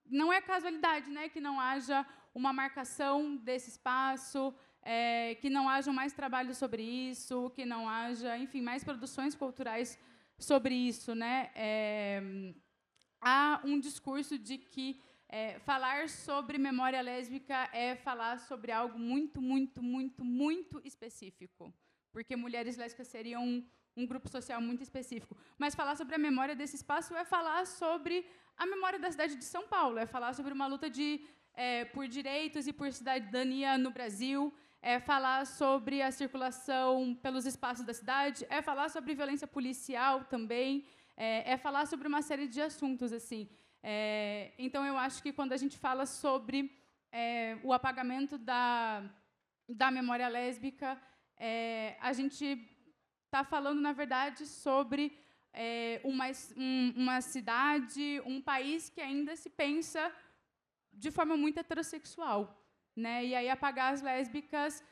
não é casualidade, né, que não haja uma marcação desse espaço, que não haja mais trabalho sobre isso, que não haja, enfim, mais produções culturais sobre isso, né? Há um discurso de que falar sobre memória lésbica é falar sobre algo muito, muito, muito, muito específico, porque mulheres lésbicas seriam um grupo social muito específico. Mas falar sobre a memória desse espaço é falar sobre a memória da cidade de São Paulo, é falar sobre uma luta por direitos e por cidadania no Brasil, é falar sobre a circulação pelos espaços da cidade, é falar sobre violência policial também, é falar sobre uma série de assuntos, assim. Então, eu acho que quando a gente fala sobre o apagamento da memória lésbica, a gente está falando, na verdade, sobre uma cidade, um país que ainda se pensa de forma muito heterossexual, né? E aí apagar as lésbicas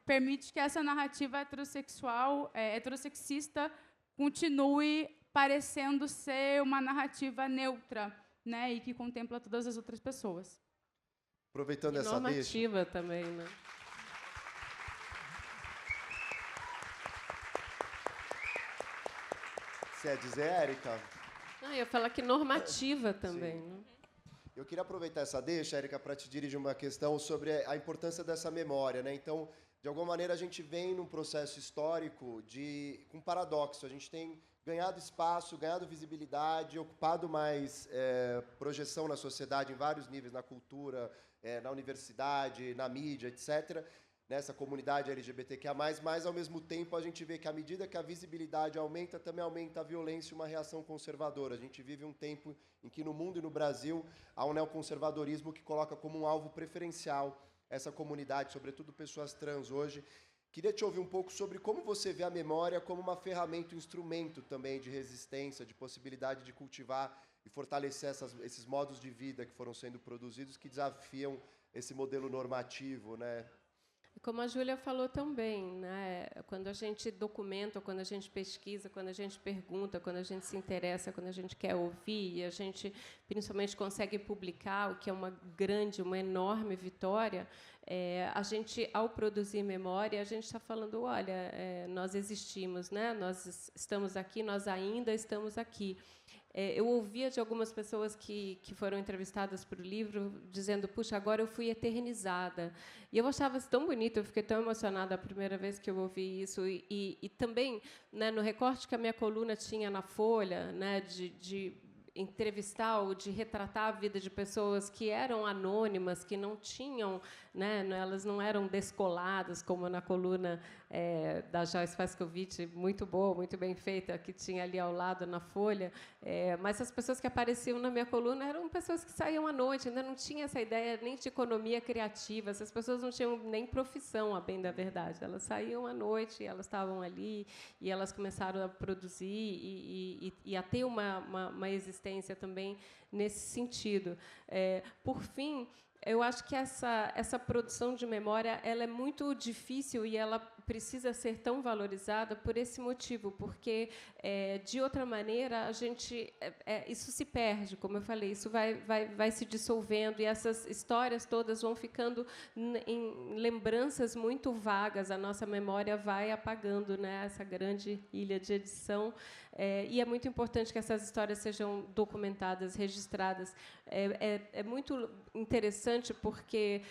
permite que essa narrativa heterossexual, heterossexista, continue parecendo ser uma narrativa neutra, né? E que contempla todas as outras pessoas. Aproveitando essa normativa deixa também, né? Você ia dizer, Érica? Eu ia falar que normativa também, né? Eu queria aproveitar essa deixa, Érica, para te dirigir uma questão sobre a importância dessa memória, né? Então, de alguma maneira, a gente vem num processo histórico com paradoxo. A gente tem ganhado espaço, ganhado visibilidade, ocupado mais projeção na sociedade em vários níveis, na cultura, na universidade, na mídia, etc., nessa comunidade LGBTQIA+, mas, ao mesmo tempo, a gente vê que, à medida que a visibilidade aumenta, também aumenta a violência e uma reação conservadora. A gente vive um tempo em que, no mundo e no Brasil, há um neoconservadorismo que coloca como um alvo preferencial essa comunidade, sobretudo pessoas trans hoje. Queria te ouvir um pouco sobre como você vê a memória como uma ferramenta, um instrumento também de resistência, de possibilidade de cultivar e fortalecer esses modos de vida que foram sendo produzidos, que desafiam esse modelo normativo, né? Como a Júlia falou também, né? Quando a gente documenta, quando a gente pesquisa, quando a gente pergunta, quando a gente se interessa, quando a gente quer ouvir, e a gente principalmente consegue publicar, o que é uma enorme vitória, a gente, ao produzir memória, a gente está falando, olha, nós existimos, né? Nós estamos aqui, nós ainda estamos aqui. Eu ouvia de algumas pessoas que foram entrevistadas para o livro dizendo: puxa, agora eu fui eternizada. E eu achava isso tão bonito, eu fiquei tão emocionada a primeira vez que eu ouvi isso. E também, né, no recorte que a minha coluna tinha na Folha, né, entrevistar ou de retratar a vida de pessoas que eram anônimas, que não tinham, né, elas não eram descoladas, como na coluna da Joyce Pascovitch, muito boa, muito bem feita, que tinha ali ao lado na Folha, mas as pessoas que apareciam na minha coluna eram pessoas que saíam à noite, ainda não tinha essa ideia nem de economia criativa, essas pessoas não tinham nem profissão, a bem da verdade, elas saíam à noite, elas estavam ali, e elas começaram a produzir e a ter uma existência também nesse sentido. Por fim, eu acho que essa produção de memória ela é muito difícil e ela precisa ser tão valorizada por esse motivo, porque, de outra maneira, isso se perde, como eu falei, isso vai se dissolvendo, e essas histórias todas vão ficando em lembranças muito vagas, a nossa memória vai apagando, né, essa grande ilha de edição, e é muito importante que essas histórias sejam documentadas, registradas. É muito interessante, porque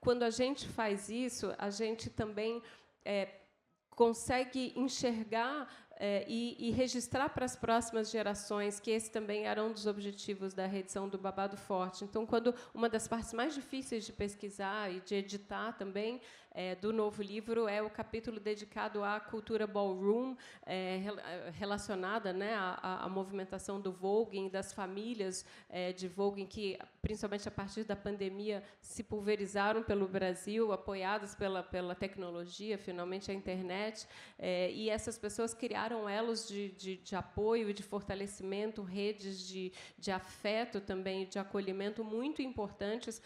quando a gente faz isso, a gente também consegue enxergar e registrar para as próximas gerações, que esse também era um dos objetivos da reedição do Babado Forte. Então, quando uma das partes mais difíceis de pesquisar e de editar também do novo livro é o capítulo dedicado à cultura ballroom, relacionada, né, à movimentação do voguing, das famílias de voguing que, principalmente a partir da pandemia, se pulverizaram pelo Brasil, apoiadas pela tecnologia, finalmente a internet, e essas pessoas criaram elos de apoio e de fortalecimento, redes de afeto também, de acolhimento muito importantes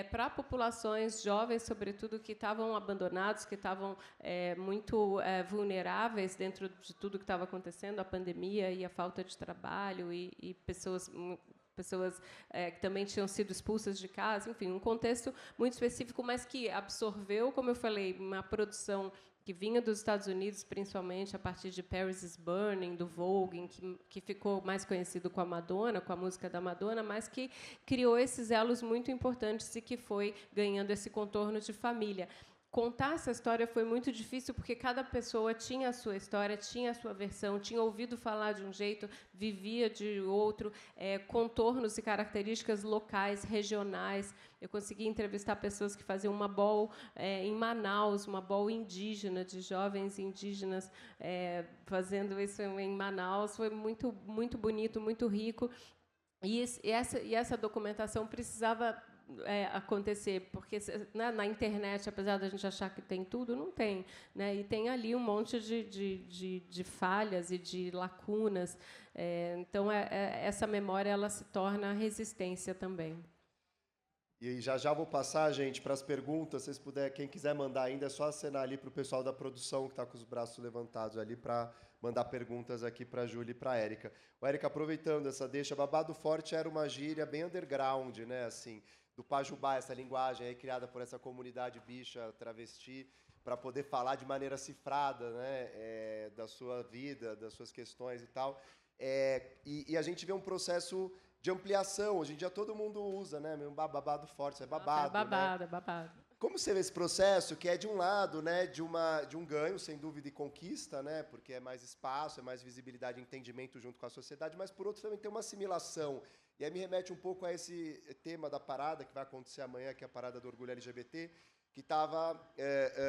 para populações jovens, sobretudo, que estavam abandonados, que estavam muito vulneráveis dentro de tudo que estava acontecendo, a pandemia e a falta de trabalho, e pessoas que também tinham sido expulsas de casa, enfim, um contexto muito específico, mas que absorveu, como eu falei, uma produção que vinha dos Estados Unidos, principalmente a partir de Paris is Burning, do Vogue, que ficou mais conhecido com a Madonna, com a música da Madonna, mas que criou esses elos muito importantes e que foi ganhando esse contorno de família. Contar essa história foi muito difícil, porque cada pessoa tinha a sua história, tinha a sua versão, tinha ouvido falar de um jeito, vivia de outro, contornos e características locais, regionais. Eu consegui entrevistar pessoas que faziam uma ball em Manaus, uma ball indígena, de jovens indígenas fazendo isso em Manaus. Foi muito, muito bonito, muito rico. E essa documentação precisava acontecer, porque na internet, apesar da gente achar que tem tudo, não tem, né? E tem ali um monte de falhas e de lacunas. Então, essa memória ela se torna resistência também. E já vou passar, gente, para as perguntas. Se vocês puderem, quem quiser mandar ainda, é só acenar ali para o pessoal da produção, que está com os braços levantados ali, para mandar perguntas aqui para a Júlia e para a Érica. Érica, aproveitando essa deixa, Babado Forte era uma gíria bem underground, né? Assim, do Pajubá, essa linguagem aí criada por essa comunidade bicha, travesti, para poder falar de maneira cifrada, né? Da sua vida, das suas questões e tal. E a gente vê um processo de ampliação. Hoje em dia todo mundo usa, né? Babado Forte, é babado. Nossa, é babado, né? é babado. Como você vê esse processo, que é de um lado, né, de um ganho, sem dúvida, e conquista, né, porque é mais espaço, é mais visibilidade e entendimento junto com a sociedade, mas, por outro, também tem uma assimilação. E aí me remete um pouco a esse tema da parada, que vai acontecer amanhã, que é a parada do orgulho LGBT, que estava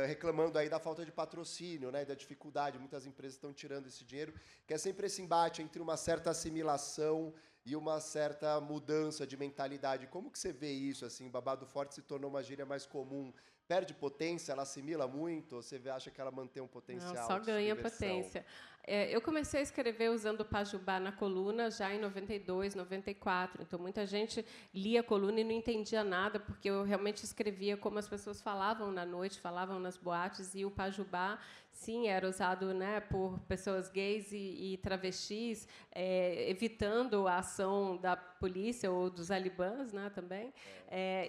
reclamando aí da falta de patrocínio, né, da dificuldade. Muitas empresas estão tirando esse dinheiro, que é sempre esse embate entre uma certa assimilação e uma certa mudança de mentalidade. Como que você vê isso? Assim, Babado Forte se tornou uma gíria mais comum. Perde potência, ela assimila muito? Ou você acha que ela mantém um potencial? Não, só ganha potência. Eu comecei a escrever usando o Pajubá na coluna já em 92, 94. Então, muita gente lia a coluna e não entendia nada, porque eu realmente escrevia como as pessoas falavam na noite, falavam nas boates, e o Pajubá, sim, era usado, né, por pessoas gays e travestis, evitando a ação da polícia ou dos alibãs, né, também.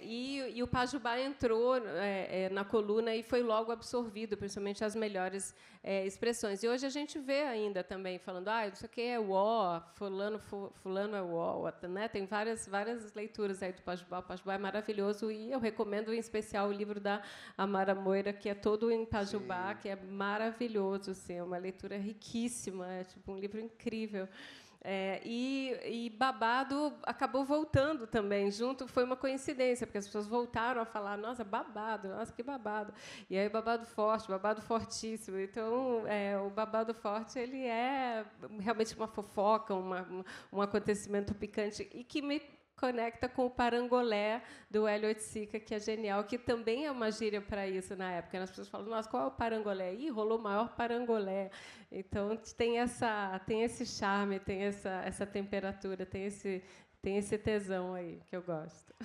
E o Pajubá entrou na coluna e foi logo absorvido, principalmente as melhores expressões. E hoje a gente vê ainda também falando, isso aqui é uó, fulano é uó, né? Tem várias leituras aí do Pajubá. O Pajubá é maravilhoso, e eu recomendo em especial o livro da Amara Moira, que é todo em Pajubá, que é maravilhoso, assim, é uma leitura riquíssima, é tipo um livro incrível. E Babado acabou voltando também junto, foi uma coincidência, porque as pessoas voltaram a falar, nossa, babado, nossa, que babado. E aí babado forte, babado fortíssimo. Então, o babado forte ele é realmente uma fofoca, um acontecimento picante, e que me conecta com o parangolé do Hélio Oiticica, que é genial, que também é uma gíria para isso na época. As pessoas falam, nossa, qual é o parangolé? Ih, rolou o maior parangolé. Então, tem esse charme, tem essa temperatura, tem esse tesão aí, que eu gosto.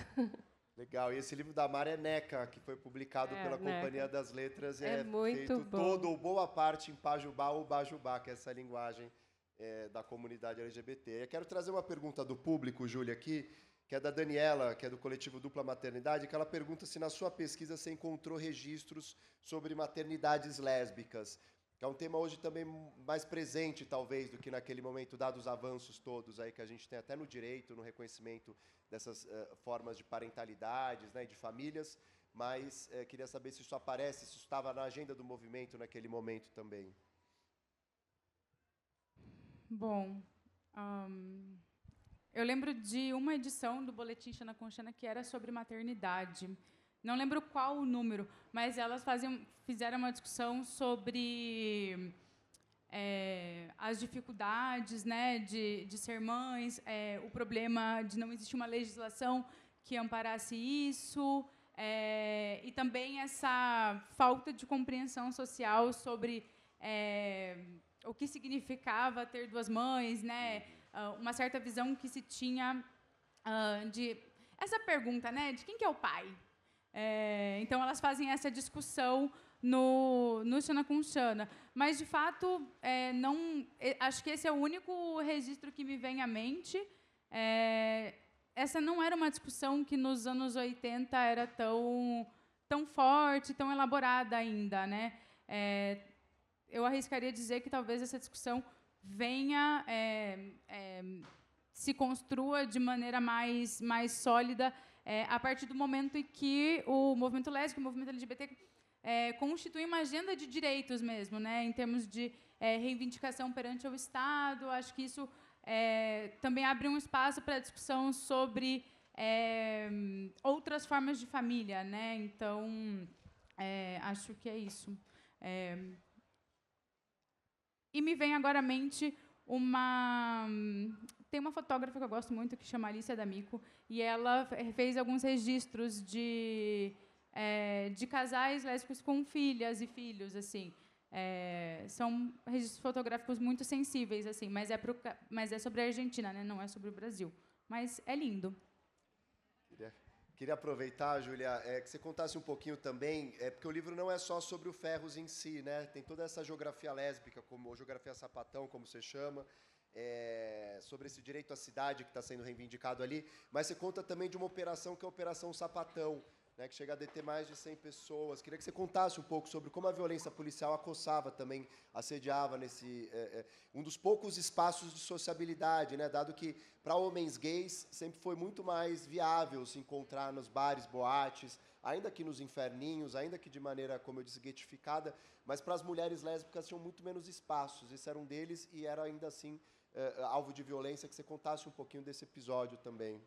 Legal. E esse livro da Mara é Neca, que foi publicado pela Companhia das Letras. É muito feito bom. todo ou boa parte em Pajubá ou Bajubá, que é essa linguagem da comunidade LGBT. Eu quero trazer uma pergunta do público, Júlia, aqui, que é da Daniela, que é do coletivo Dupla Maternidade, que ela pergunta se na sua pesquisa você encontrou registros sobre maternidades lésbicas, que é um tema hoje também mais presente, talvez, do que naquele momento, dados os avanços todos aí que a gente tem até no direito, no reconhecimento dessas formas de parentalidades, né, de famílias, mas queria saber se isso aparece, se isso estava na agenda do movimento naquele momento também. Bom, eu lembro de uma edição do Boletim Xana com Xana que era sobre maternidade. Não lembro qual o número, mas elas fizeram uma discussão sobre as dificuldades, né, de ser mães, o problema de não existir uma legislação que amparasse isso, e também essa falta de compreensão social sobre o que significava ter duas mães, né? Uma certa visão que se tinha de essa pergunta, né? De quem que é o pai? Então elas fazem essa discussão no Xana com Xana, mas de fato acho que esse é o único registro que me vem à mente. Essa não era uma discussão que nos anos 80 era tão forte, tão elaborada ainda, né? Eu arriscaria dizer que talvez essa discussão venha, se construa de maneira mais sólida a partir do momento em que o movimento lésbico, o movimento LGBT constitui uma agenda de direitos mesmo, né, em termos de reivindicação perante o Estado. Acho que isso também abre um espaço para a discussão sobre outras formas de família, né? Então, acho que é isso. E me vem agora à mente tem uma fotógrafa que eu gosto muito, que chama Alicia D'Amico, e ela fez alguns registros de casais lésbicos com filhas e filhos, assim. São registros fotográficos muito sensíveis, assim, mas é sobre a Argentina, né? Não é sobre o Brasil. Mas é lindo. Queria aproveitar, Júlia, que você contasse um pouquinho também, porque o livro não é só sobre o Ferros em si, né? Tem toda essa geografia lésbica, ou geografia sapatão, como você chama, sobre esse direito à cidade que está sendo reivindicado ali, mas você conta também de uma operação que é a Operação Sapatão, né, que chega a deter mais de 100 pessoas. Queria que você contasse um pouco sobre como a violência policial acossava também, assediava nesse um dos poucos espaços de sociabilidade, né, dado que para homens gays sempre foi muito mais viável se encontrar nos bares, boates, ainda que nos inferninhos, ainda que de maneira, como eu disse, guetificada, mas para as mulheres lésbicas tinham muito menos espaços. Esse era um deles e era ainda assim alvo de violência. Que você contasse um pouquinho desse episódio também.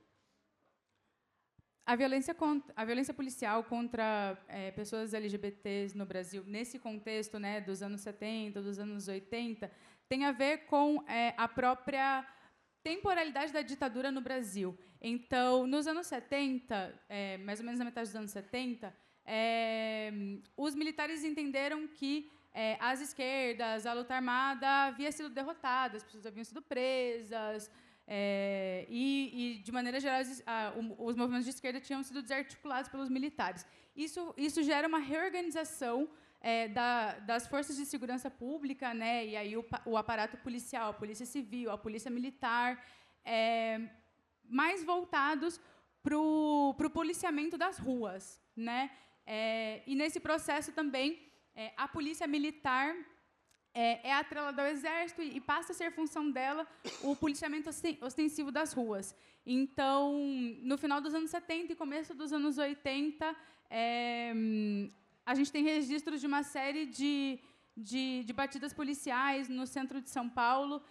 A violência policial contra pessoas LGBTs no Brasil, nesse contexto, né, dos anos 70, dos anos 80, tem a ver com a própria temporalidade da ditadura no Brasil. Então, nos anos 70, mais ou menos na metade dos anos 70, os militares entenderam que as esquerdas, a luta armada havia sido derrotada, as pessoas haviam sido presas, e, de maneira geral, os movimentos de esquerda tinham sido desarticulados pelos militares. Isso gera uma reorganização das forças de segurança pública, né? E aí o aparato policial, a polícia civil, a polícia militar, mais voltados para o policiamento das ruas, né? E nesse processo também a polícia militar é atrelada ao exército e passa a ser função dela o policiamento ostensivo das ruas. Então, no final dos anos 70 e começo dos anos 80, a gente tem registros de uma série de batidas policiais no centro de São Paulo,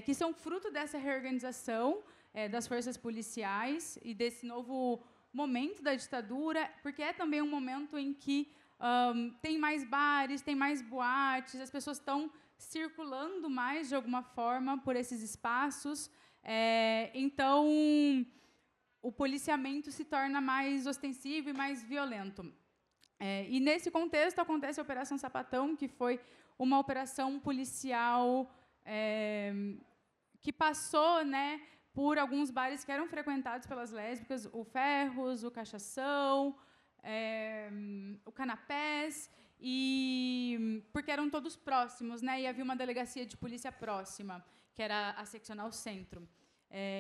que são fruto dessa reorganização das forças policiais e desse novo momento da ditadura, porque é também um momento em que tem mais bares, tem mais boates, as pessoas estão circulando mais, de alguma forma, por esses espaços. Então, o policiamento se torna mais ostensivo e mais violento. E, nesse contexto, acontece a Operação Sapatão, que foi uma operação policial que passou, né, por alguns bares que eram frequentados pelas lésbicas, o Ferros, o Cachação, o Canapés, porque eram todos próximos, né, e havia uma delegacia de polícia próxima, que era a Seccional Centro.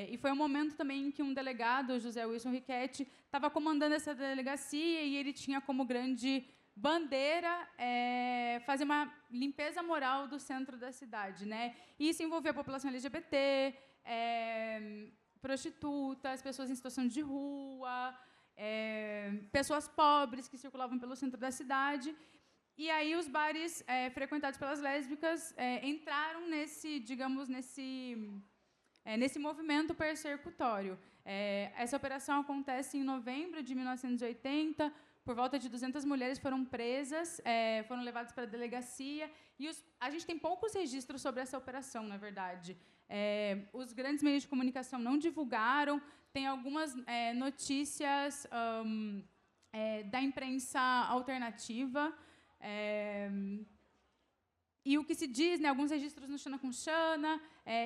E foi um momento também em que um delegado, José Wilson Riquetti, estava comandando essa delegacia e ele tinha como grande bandeira fazer uma limpeza moral do centro da cidade, né? E isso envolvia a população LGBT, prostitutas, pessoas em situação de rua, pessoas pobres que circulavam pelo centro da cidade. E aí os bares frequentados pelas lésbicas entraram nesse movimento persecutório. Essa operação acontece em novembro de 1980. Por volta de 200 mulheres foram presas, foram levadas para a delegacia. E a gente tem poucos registros sobre essa operação, na verdade. Os grandes meios de comunicação não divulgaram. Tem algumas notícias da imprensa alternativa. E o que se diz, né, alguns registros no Xana com Xana,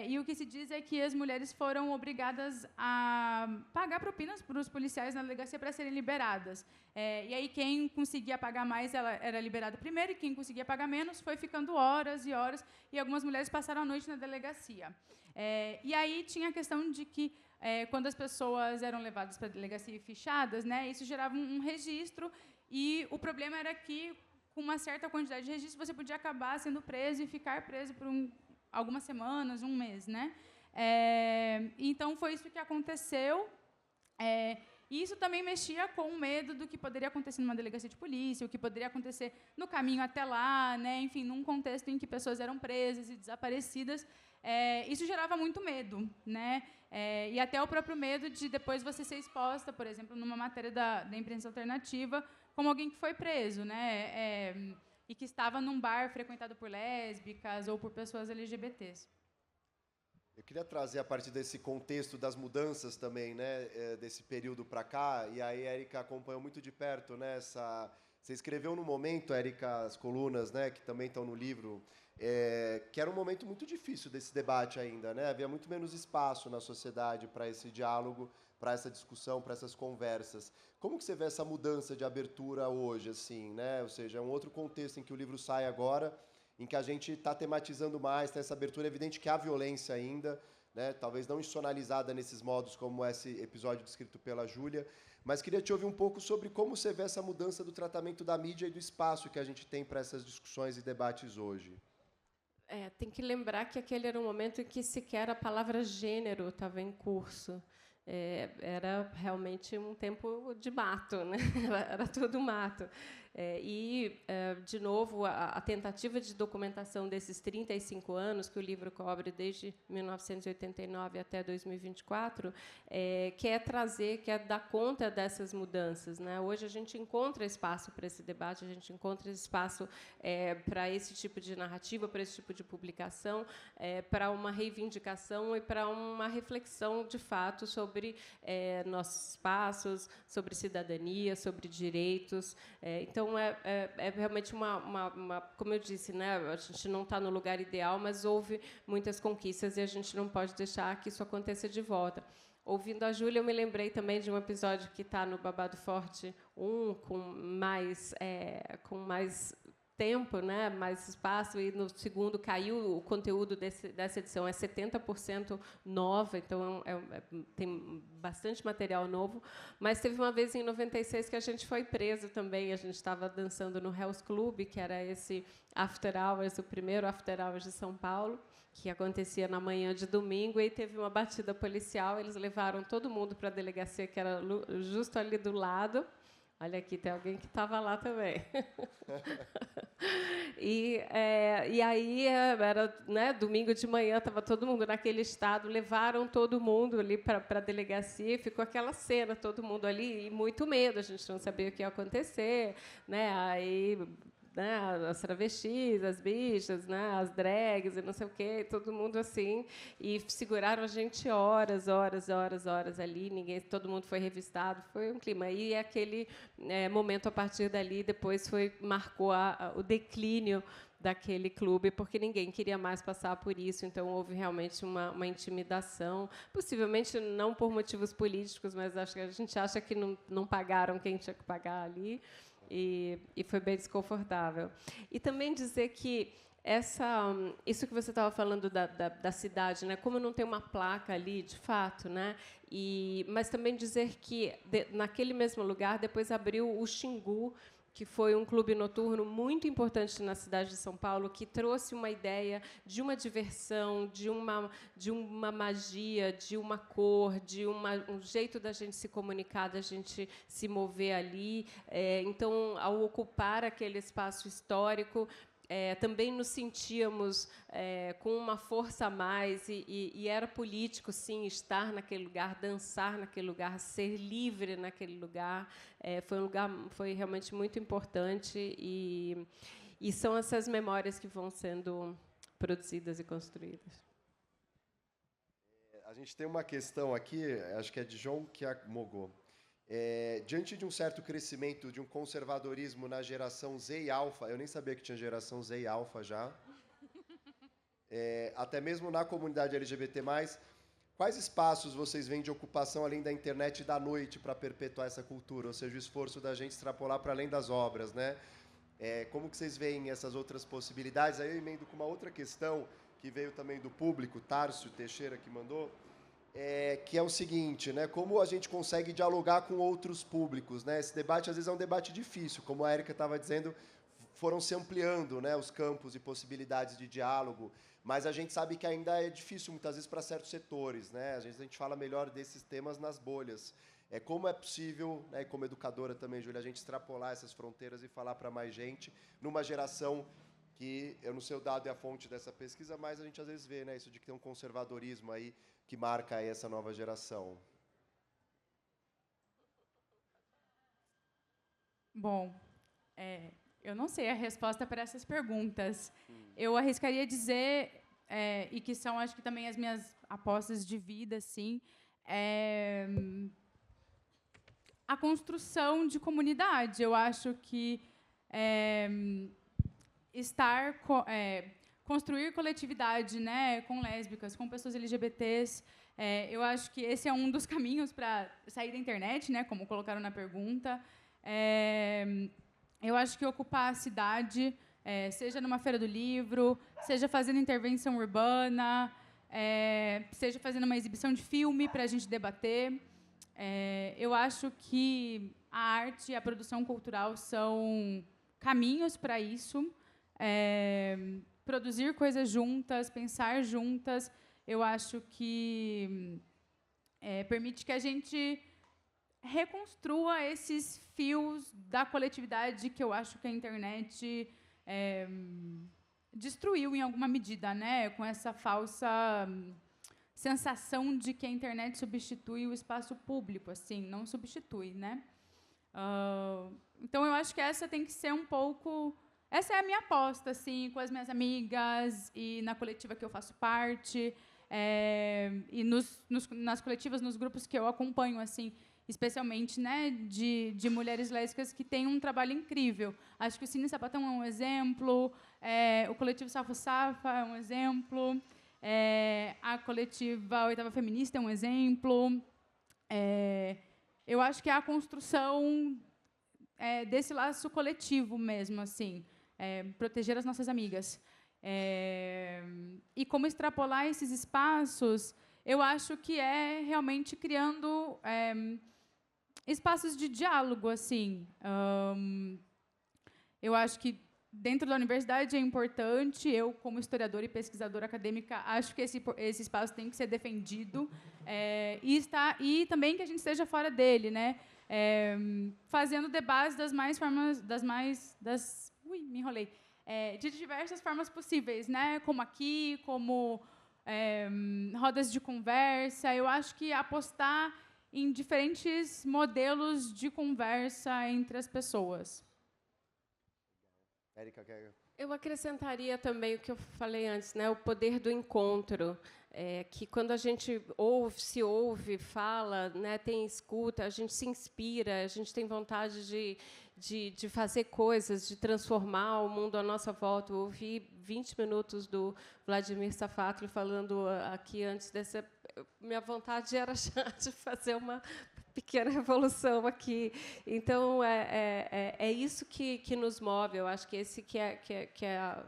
e o que se diz é que as mulheres foram obrigadas a pagar propinas para os policiais na delegacia para serem liberadas. E aí quem conseguia pagar mais ela era liberada primeiro, e quem conseguia pagar menos foi ficando horas e horas, e algumas mulheres passaram a noite na delegacia. E aí tinha a questão de que, quando as pessoas eram levadas para a delegacia e fichadas, né, isso gerava um registro, e o problema era que, com uma certa quantidade de registros, você podia acabar sendo preso e ficar preso por algumas semanas, um mês, né? Então, foi isso que aconteceu. E isso também mexia com o medo do que poderia acontecer numa delegacia de polícia, o que poderia acontecer no caminho até lá, né? Enfim, num contexto em que pessoas eram presas e desaparecidas. Isso gerava muito medo, né? E até o próprio medo de depois você ser exposta, por exemplo, numa matéria da imprensa alternativa, como alguém que foi preso, né? E que estava num bar frequentado por lésbicas ou por pessoas LGBTs. Eu queria trazer, a partir desse contexto das mudanças também, né, desse período para cá, e aí a Érica acompanhou muito de perto, né, você escreveu no momento, Érica, as colunas, né, que também estão no livro, que era um momento muito difícil desse debate ainda, né? Havia muito menos espaço na sociedade para esse diálogo, para essa discussão, para essas conversas. Como que você vê essa mudança de abertura hoje, assim, né? Ou seja, é um outro contexto em que o livro sai agora, em que a gente está tematizando mais, tem essa abertura. É evidente que há violência ainda, né? Talvez não institucionalizada nesses modos como esse episódio descrito pela Júlia, mas queria te ouvir um pouco sobre como você vê essa mudança do tratamento da mídia e do espaço que a gente tem para essas discussões e debates hoje. Tem que lembrar que aquele era um momento em que sequer a palavra gênero estava em curso. Era realmente um tempo de mato, né? Era tudo mato. De novo, a tentativa de documentação desses 35 anos, que o livro cobre desde 1989 até 2024, quer dar conta dessas mudanças, né? Hoje a gente encontra espaço para esse debate, a gente encontra espaço para esse tipo de narrativa, para esse tipo de publicação, para uma reivindicação e para uma reflexão, de fato, sobre nossos espaços, sobre cidadania, sobre direitos. Então, é realmente como eu disse, né, a gente não está no lugar ideal, mas houve muitas conquistas e a gente não pode deixar que isso aconteça de volta. Ouvindo a Júlia, eu me lembrei também de um episódio que está no Babado Forte 1, com mais tempo, né, mais espaço, e no segundo caiu o conteúdo dessa edição, é 70% nova, então tem bastante material novo, mas teve uma vez em 96 que a gente foi preso também, a gente estava dançando no Hell's Club, que era esse After Hours, o primeiro After Hours de São Paulo, que acontecia na manhã de domingo, e teve uma batida policial, eles levaram todo mundo para a delegacia, que era justo ali do lado. Olha aqui, tem alguém que estava lá também. E aí, era, né, domingo de manhã, estava todo mundo naquele estado, levaram todo mundo ali para a delegacia, e ficou aquela cena, todo mundo ali, e muito medo, a gente não sabia o que ia acontecer, né? Aí, né, as travestis, as bichas, né, as drags e não sei o quê, todo mundo assim, e seguraram a gente horas ali, todo mundo foi revistado, foi um clima. E aquele momento, a partir dali, depois marcou o declínio daquele clube, porque ninguém queria mais passar por isso, então houve realmente uma intimidação, possivelmente não por motivos políticos, mas a gente acha que não pagaram quem tinha que pagar ali, e foi bem desconfortável. E também dizer que isso que você estava falando da cidade, né, como não tem uma placa ali, de fato, né, mas também dizer que, naquele mesmo lugar, depois abriu o Xingu, que foi um clube noturno muito importante na cidade de São Paulo, que trouxe uma ideia de uma diversão, de uma magia, de uma cor, de um jeito da gente se comunicar, da gente se mover ali. Então, ao ocupar aquele espaço histórico, também nos sentíamos com uma força a mais, e era político, sim, estar naquele lugar, dançar naquele lugar, ser livre naquele lugar. Foi realmente muito importante, e são essas memórias que vão sendo produzidas e construídas. A gente tem uma questão aqui, acho que é de João Kiamogô. Diante de um certo crescimento de um conservadorismo na geração Z e Alfa, eu nem sabia que tinha geração Z e Alfa já, até mesmo na comunidade LGBT+, quais espaços vocês veem de ocupação além da internet e da noite para perpetuar essa cultura? Ou seja, o esforço da gente extrapolar para além das obras, né? Como que vocês veem essas outras possibilidades? Aí eu emendo com uma outra questão que veio também do público, Tárcio Teixeira, que mandou, que é o seguinte, né? Como a gente consegue dialogar com outros públicos, né? Esse debate, às vezes, é um debate difícil. Como a Érica estava dizendo, foram se ampliando, né, os campos e possibilidades de diálogo, mas a gente sabe que ainda é difícil, muitas vezes, para certos setores, né? Às vezes a gente fala melhor desses temas nas bolhas. Como é possível, né, como educadora também, Júlia, a gente extrapolar essas fronteiras e falar para mais gente, numa geração que, eu não sei o dado e a fonte dessa pesquisa, mas a gente às vezes vê, né, isso de que tem um conservadorismo aí que marca aí essa nova geração. Bom, eu não sei a resposta para essas perguntas. Eu arriscaria dizer, e que são, acho que também as minhas apostas de vida, assim, a construção de comunidade. Eu acho que construir coletividade, né, com lésbicas, com pessoas LGBTs, eu acho que esse é um dos caminhos para sair da internet, né, como colocaram na pergunta. Eu acho que ocupar a cidade, seja numa feira do livro, seja fazendo intervenção urbana, seja fazendo uma exibição de filme para a gente debater. Eu acho que a arte e a produção cultural são caminhos para isso. Produzir coisas juntas, pensar juntas, eu acho que permite que a gente reconstrua esses fios da coletividade que eu acho que a internet destruiu em alguma medida, né? Com essa falsa sensação de que a internet substitui o espaço público, assim, não substitui, né? Então, eu acho que essa tem que ser um pouco... Essa é a minha aposta, assim, com as minhas amigas e na coletiva que eu faço parte, e nas coletivas, nos grupos que eu acompanho, assim, especialmente, né, de mulheres lésbicas que têm um trabalho incrível. Acho que o Cine Sapatão é um exemplo, o coletivo Safo Safa é um exemplo, a coletiva Oitava Feminista é um exemplo. Eu acho que é a construção desse laço coletivo mesmo, assim, proteger as nossas amigas. E como extrapolar esses espaços, eu acho que é realmente criando espaços de diálogo, assim. Eu acho que dentro da universidade é importante, eu, como historiadora e pesquisadora acadêmica, acho que esse espaço tem que ser defendido, e também que a gente esteja fora dele, né? Fazendo debates me enrolei. de diversas formas possíveis, né? Como aqui, como rodas de conversa. Eu acho que apostar em diferentes modelos de conversa entre as pessoas. Érica, quer... Eu acrescentaria também o que eu falei antes, né, o poder do encontro, que quando a gente se ouve, fala, né, tem escuta, a gente se inspira, a gente tem vontade de fazer coisas, de transformar o mundo à nossa volta. Eu ouvi 20 minutos do Vladimir Safatli falando aqui antes dessa... Minha vontade era já de fazer uma pequena revolução aqui. Então, é isso que nos move. Eu acho que esse que é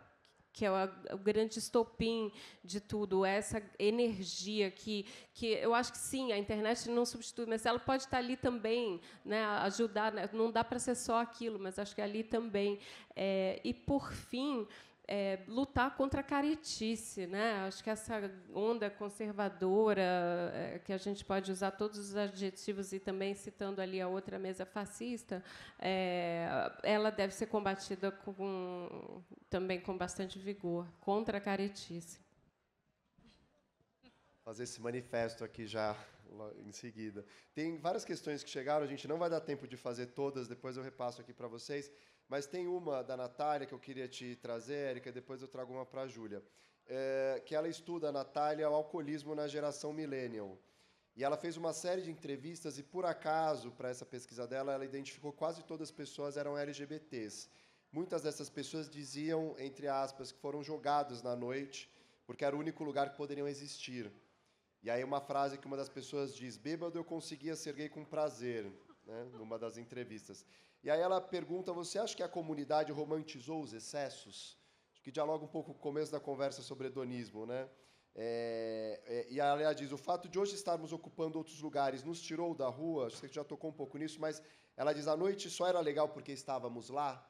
o grande estopim de tudo, essa energia que eu acho que, sim, a internet não substitui, mas ela pode estar ali também, né, ajudar, né, não dá para ser só aquilo, mas acho que ali também. E, por fim, lutar contra a caretice, né? Acho que essa onda conservadora, que a gente pode usar todos os adjetivos e também citando ali a outra mesa fascista, ela deve ser combatida também com bastante vigor, contra a caretice. Fazer esse manifesto aqui já em seguida. Tem várias questões que chegaram, a gente não vai dar tempo de fazer todas, depois eu repasso aqui para vocês. Mas tem uma da Natália que eu queria te trazer, Érica, e depois eu trago uma para a Júlia. Que ela estuda, a Natália, o alcoolismo na geração millennial. E ela fez uma série de entrevistas e, por acaso, para essa pesquisa dela, ela identificou que quase todas as pessoas eram LGBTs. Muitas dessas pessoas diziam, entre aspas, que foram jogados na noite, porque era o único lugar que poderiam existir. E aí uma frase que uma das pessoas diz, bêbado eu conseguia ser gay com prazer, né, numa das entrevistas. E aí ela pergunta, você acha que a comunidade romantizou os excessos? Acho que dialoga um pouco com o começo da conversa sobre hedonismo, né? E ela diz, o fato de hoje estarmos ocupando outros lugares nos tirou da rua, acho que você já tocou um pouco nisso, mas ela diz, a noite só era legal porque estávamos lá?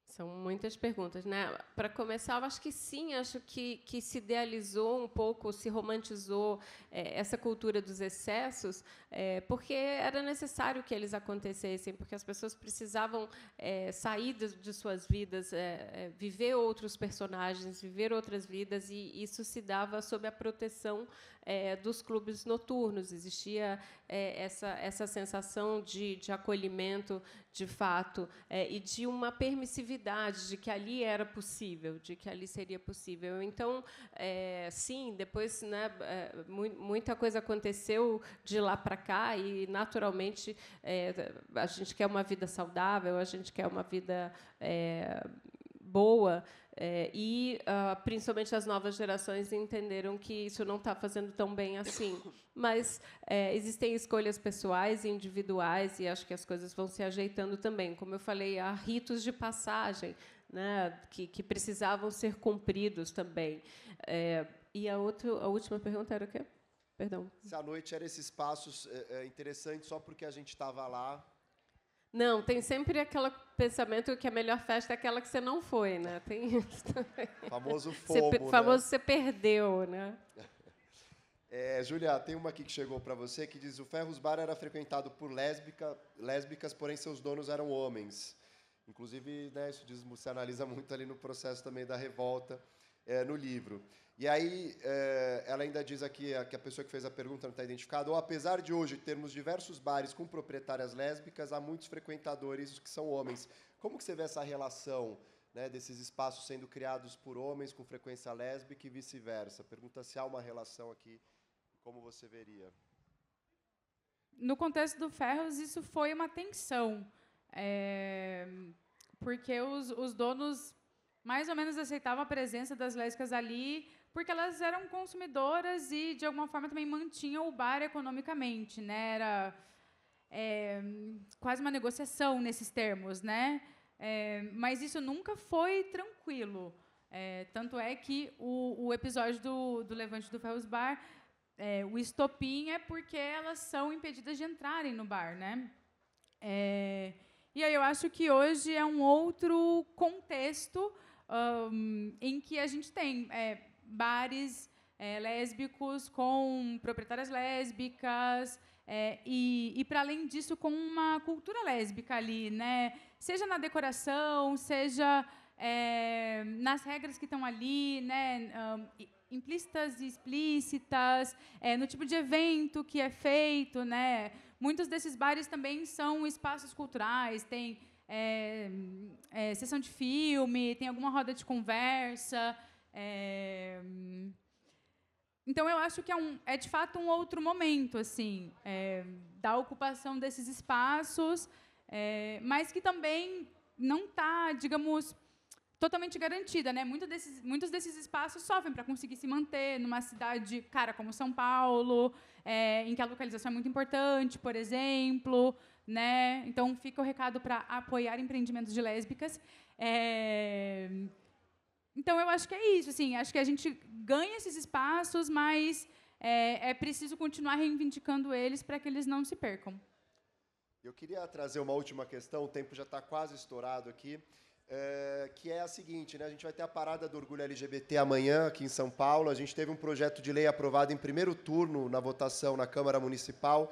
São muitas perguntas, né? Para começar, eu acho que sim, acho que se idealizou um pouco, se romantizou essa cultura dos excessos, porque era necessário que eles acontecessem, porque as pessoas precisavam sair de suas vidas, viver outros personagens, viver outras vidas, e isso se dava sob a proteção dos clubes noturnos. Existia essa sensação de acolhimento, de fato, e de uma permissividade de que ali era possível, de que ali seria possível. Então, sim, depois, né, muita coisa aconteceu de lá para cá e, naturalmente, a gente quer uma vida saudável, a gente quer uma vida boa, principalmente as novas gerações entenderam que isso não está fazendo tão bem assim. Mas existem escolhas pessoais e individuais, e acho que as coisas vão se ajeitando também. Como eu falei, há ritos de passagem, né, que precisavam ser cumpridos também. E a última pergunta era o quê? Perdão. Se a noite era esse espaço interessante só porque a gente estava lá. Não, tem sempre aquele pensamento que a melhor festa é aquela que você não foi, né? Tem isso também. Famoso FOMO, famoso você perdeu, né? Júlia, tem uma aqui que chegou para você que diz, o Ferros Bar era frequentado por lésbicas, porém seus donos eram homens. Inclusive, né, isso se analisa muito ali no processo também da revolta no livro. E aí, ela ainda diz aqui, que a pessoa que fez a pergunta não está identificada, ou apesar de hoje termos diversos bares com proprietárias lésbicas, há muitos frequentadores que são homens. Como que você vê essa relação, né, desses espaços sendo criados por homens com frequência lésbica e vice-versa? Pergunta se há uma relação aqui, como você veria? No contexto do Ferros, isso foi uma tensão, porque os donos mais ou menos aceitavam a presença das lésbicas ali, porque elas eram consumidoras e, de alguma forma, também mantinham o bar economicamente, né? Era quase uma negociação nesses termos, né? Mas isso nunca foi tranquilo. Tanto é que o episódio do Levante do Ferros Bar, o estopim é porque elas são impedidas de entrarem no bar, né? E aí eu acho que hoje é um outro contexto em que a gente tem bares lésbicos com proprietárias lésbicas e para além disso, com uma cultura lésbica ali, né? seja na decoração, seja nas regras que estão ali, né, implícitas e explícitas, no tipo de evento que é feito, né. Muitos desses bares também são espaços culturais, tem sessão de filme, tem alguma roda de conversa. Então, eu acho que é de fato um outro momento, assim, da ocupação desses espaços, mas que também não está, digamos, totalmente garantida, né? Muitos desses espaços sofrem para conseguir se manter numa cidade, cara, como São Paulo, em que a localização é muito importante, por exemplo, né? Então, fica o recado para apoiar empreendimentos de lésbicas. Então, eu acho que é isso. Assim, acho que a gente ganha esses espaços, mas é preciso continuar reivindicando eles para que eles não se percam. Eu queria trazer uma última questão, o tempo já está quase estourado aqui, que é a seguinte, né? A gente vai ter a parada do Orgulho LGBT amanhã, aqui em São Paulo. A gente teve um projeto de lei aprovado em primeiro turno na votação na Câmara Municipal,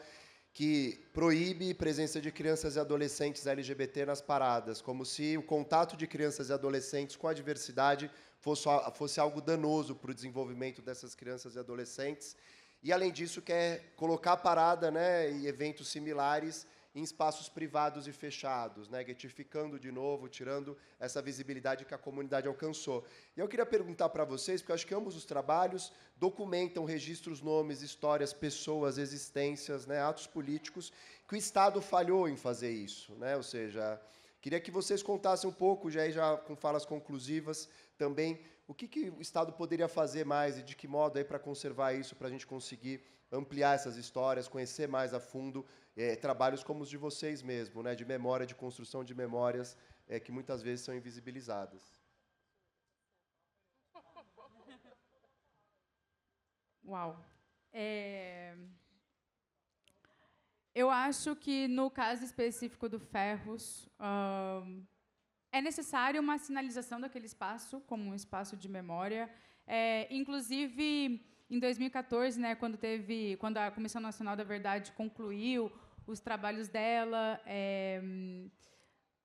que proíbe presença de crianças e adolescentes LGBT nas paradas, como se o contato de crianças e adolescentes com a diversidade fosse algo danoso para o desenvolvimento dessas crianças e adolescentes. E, além disso, quer colocar a parada, né, e eventos similares em espaços privados e fechados, né, retificando de novo, tirando essa visibilidade que a comunidade alcançou. E eu queria perguntar para vocês, porque eu acho que ambos os trabalhos documentam, registram os nomes, histórias, pessoas, existências, né, atos políticos, que o Estado falhou em fazer isso, né? Ou seja, queria que vocês contassem um pouco, já com falas conclusivas também, o que o Estado poderia fazer mais e de que modo para conservar isso, para a gente conseguir ampliar essas histórias, conhecer mais a fundo trabalhos como os de vocês mesmo, né, de memória, de construção de memórias, que muitas vezes são invisibilizadas. Uau! Eu acho que, no caso específico do Ferros, é necessário uma sinalização daquele espaço como um espaço de memória. Inclusive, em 2014, né, quando a Comissão Nacional da Verdade concluiu os trabalhos dela,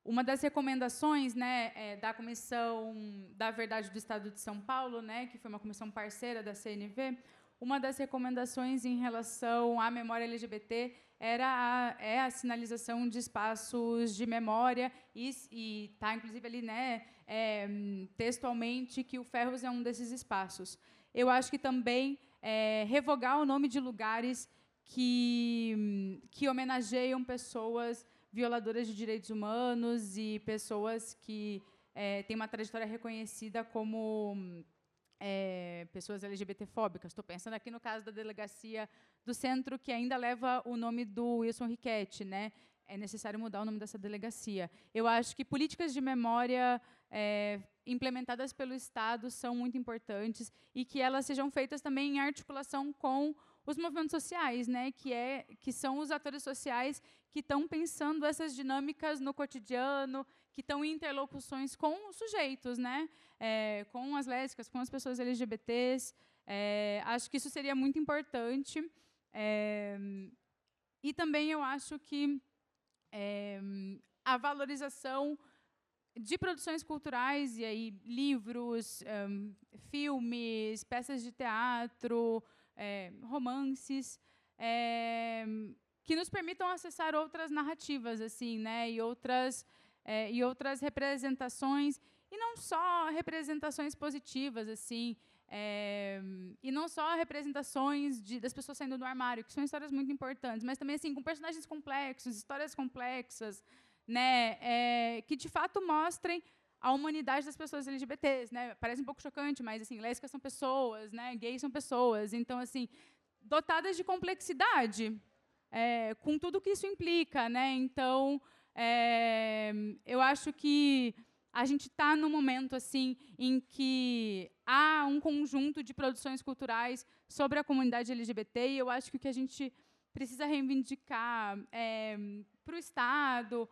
uma das recomendações, né, da Comissão da Verdade do Estado de São Paulo, né, que foi uma comissão parceira da CNV, uma das recomendações em relação à memória LGBT é a sinalização de espaços de memória e está, inclusive, ali, né, textualmente, que o Ferros é um desses espaços. Eu acho que também revogar o nome de lugares que homenageiam pessoas violadoras de direitos humanos e pessoas que têm uma trajetória reconhecida como pessoas LGBT-fóbicas. Estou pensando aqui no caso da delegacia do centro, que ainda leva o nome do Wilson Riquetti, né? É necessário mudar o nome dessa delegacia. Eu acho que políticas de memória implementadas pelo Estado são muito importantes e que elas sejam feitas também em articulação com os movimentos sociais, né, que são os atores sociais que estão pensando essas dinâmicas no cotidiano, que estão em interlocuções com os sujeitos, né, com as lésbicas, com as pessoas LGBTs. Acho que isso seria muito importante. E também eu acho que a valorização de produções culturais, e aí livros, filmes, peças de teatro, romances, que nos permitam acessar outras narrativas, assim, né, e outras representações, e não só representações positivas, assim, e não só representações das pessoas saindo do armário, que são histórias muito importantes, mas também, assim, com personagens complexos, histórias complexas, né, que de fato mostrem a humanidade das pessoas LGBTs, né? Parece um pouco chocante, mas assim, lésbicas são pessoas, né? Gays são pessoas, então assim, dotadas de complexidade, com tudo que isso implica, né? Então, eu acho que a gente está num momento assim em que há um conjunto de produções culturais sobre a comunidade LGBT, e eu acho que o que a gente precisa reivindicar para o Estado,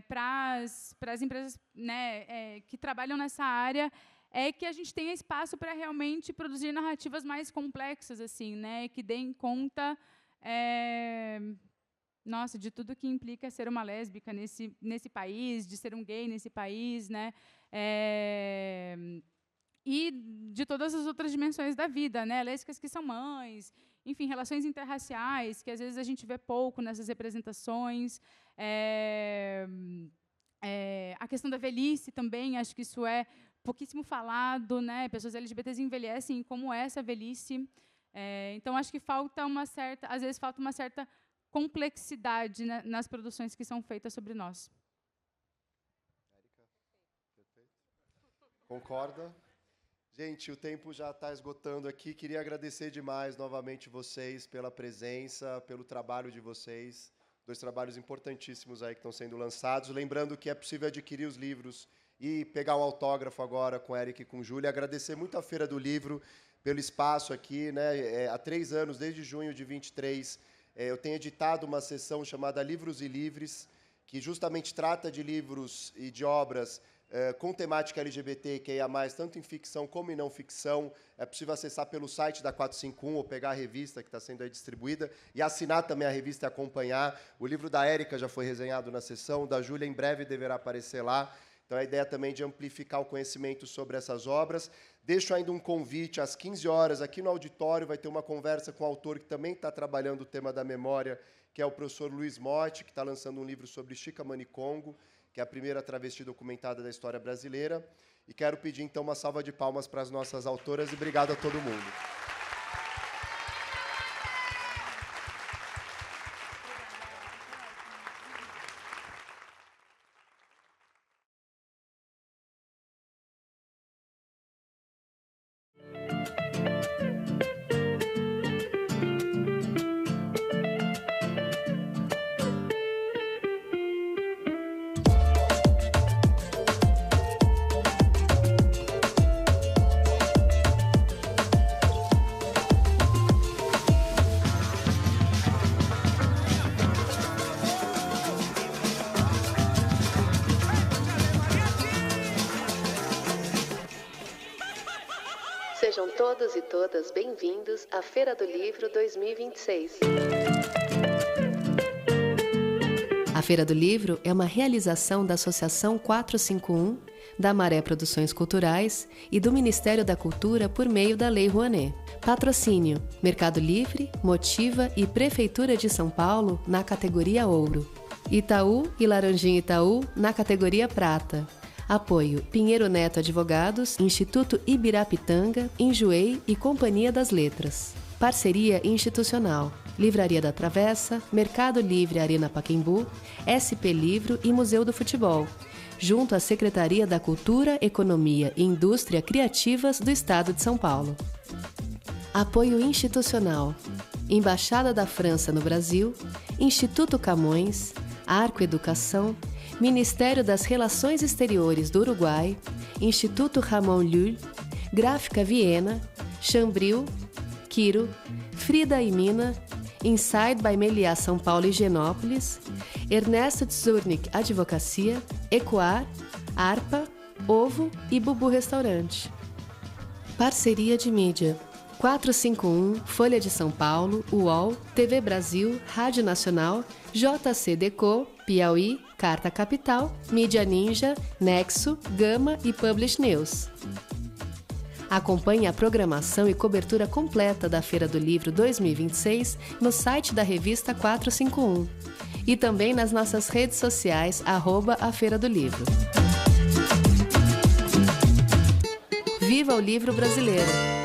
para as empresas, né, que trabalham nessa área, é que a gente tenha espaço para realmente produzir narrativas mais complexas, assim, né, que deem conta nossa, de tudo que implica ser uma lésbica nesse país, de ser um gay nesse país, né? E de todas as outras dimensões da vida, né? Lésbicas que são mães, enfim, relações interraciais, que às vezes a gente vê pouco nessas representações. A questão da velhice também, acho que isso é pouquíssimo falado, né? Pessoas LGBTs envelhecem, como é essa velhice. Então, acho que às vezes falta uma certa complexidade, né, nas produções que são feitas sobre nós. Érica, perfeito. Concorda? Gente, o tempo já está esgotando aqui. Queria agradecer demais novamente vocês pela presença, pelo trabalho de vocês. 2 trabalhos importantíssimos aí que estão sendo lançados. Lembrando que é possível adquirir os livros e pegar um autógrafo agora com Érica e com Júlia. Agradecer muito a Feira do Livro pelo espaço aqui, né? Há 3 anos, desde junho de 23, eu tenho editado uma sessão chamada Livros e Livres, que justamente trata de livros e de obras com temática LGBTQIA+, tanto em ficção como em não ficção. É possível acessar pelo site da 451 ou pegar a revista que está sendo aí distribuída e assinar também a revista e acompanhar. O livro da Érica já foi resenhado na sessão, o da Júlia em breve deverá aparecer lá. Então, a ideia também de amplificar o conhecimento sobre essas obras. Deixo ainda um convite, às 15 horas, aqui no auditório, vai ter uma conversa com o autor que também está trabalhando o tema da memória, que é o professor Luiz Motti, que está lançando um livro sobre Chica Manicongo, que é a primeira travesti documentada da história brasileira. E quero pedir, então, uma salva de palmas para as nossas autoras e obrigado a todo mundo. Sejam todos e todas bem-vindos à Feira do Livro 2026. A Feira do Livro é uma realização da Associação 451, da Maré Produções Culturais e do Ministério da Cultura por meio da Lei Rouanet. Patrocínio: Mercado Livre, Motiva e Prefeitura de São Paulo na categoria Ouro. Itaú e Laranjinha Itaú na categoria Prata. Apoio: Pinheiro Neto Advogados, Instituto Ibirapitanga, Enjoei e Companhia das Letras. Parceria institucional: Livraria da Travessa, Mercado Livre Arena Pacaembu, SP Livro e Museu do Futebol, junto à Secretaria da Cultura, Economia e Indústria Criativas do Estado de São Paulo. Apoio institucional: Embaixada da França no Brasil, Instituto Camões, Arco Educação, Ministério das Relações Exteriores do Uruguai, Instituto Ramon Llull, Gráfica Viena, Chambril, Quiro, Frida e Mina, Inside by Meliá São Paulo e Higienópolis, Ernesto Tzurnik Advocacia, Ecoar, Arpa, Ovo e Bubu Restaurante. Parceria de mídia: 451, Folha de São Paulo, UOL, TV Brasil, Rádio Nacional, JC Deco, Piauí, Carta Capital, Mídia Ninja, Nexo, Gama e Publish News. Acompanhe a programação e cobertura completa da Feira do Livro 2026 no site da revista 451 e também nas nossas redes sociais @a Feira do Livro. Viva o livro brasileiro!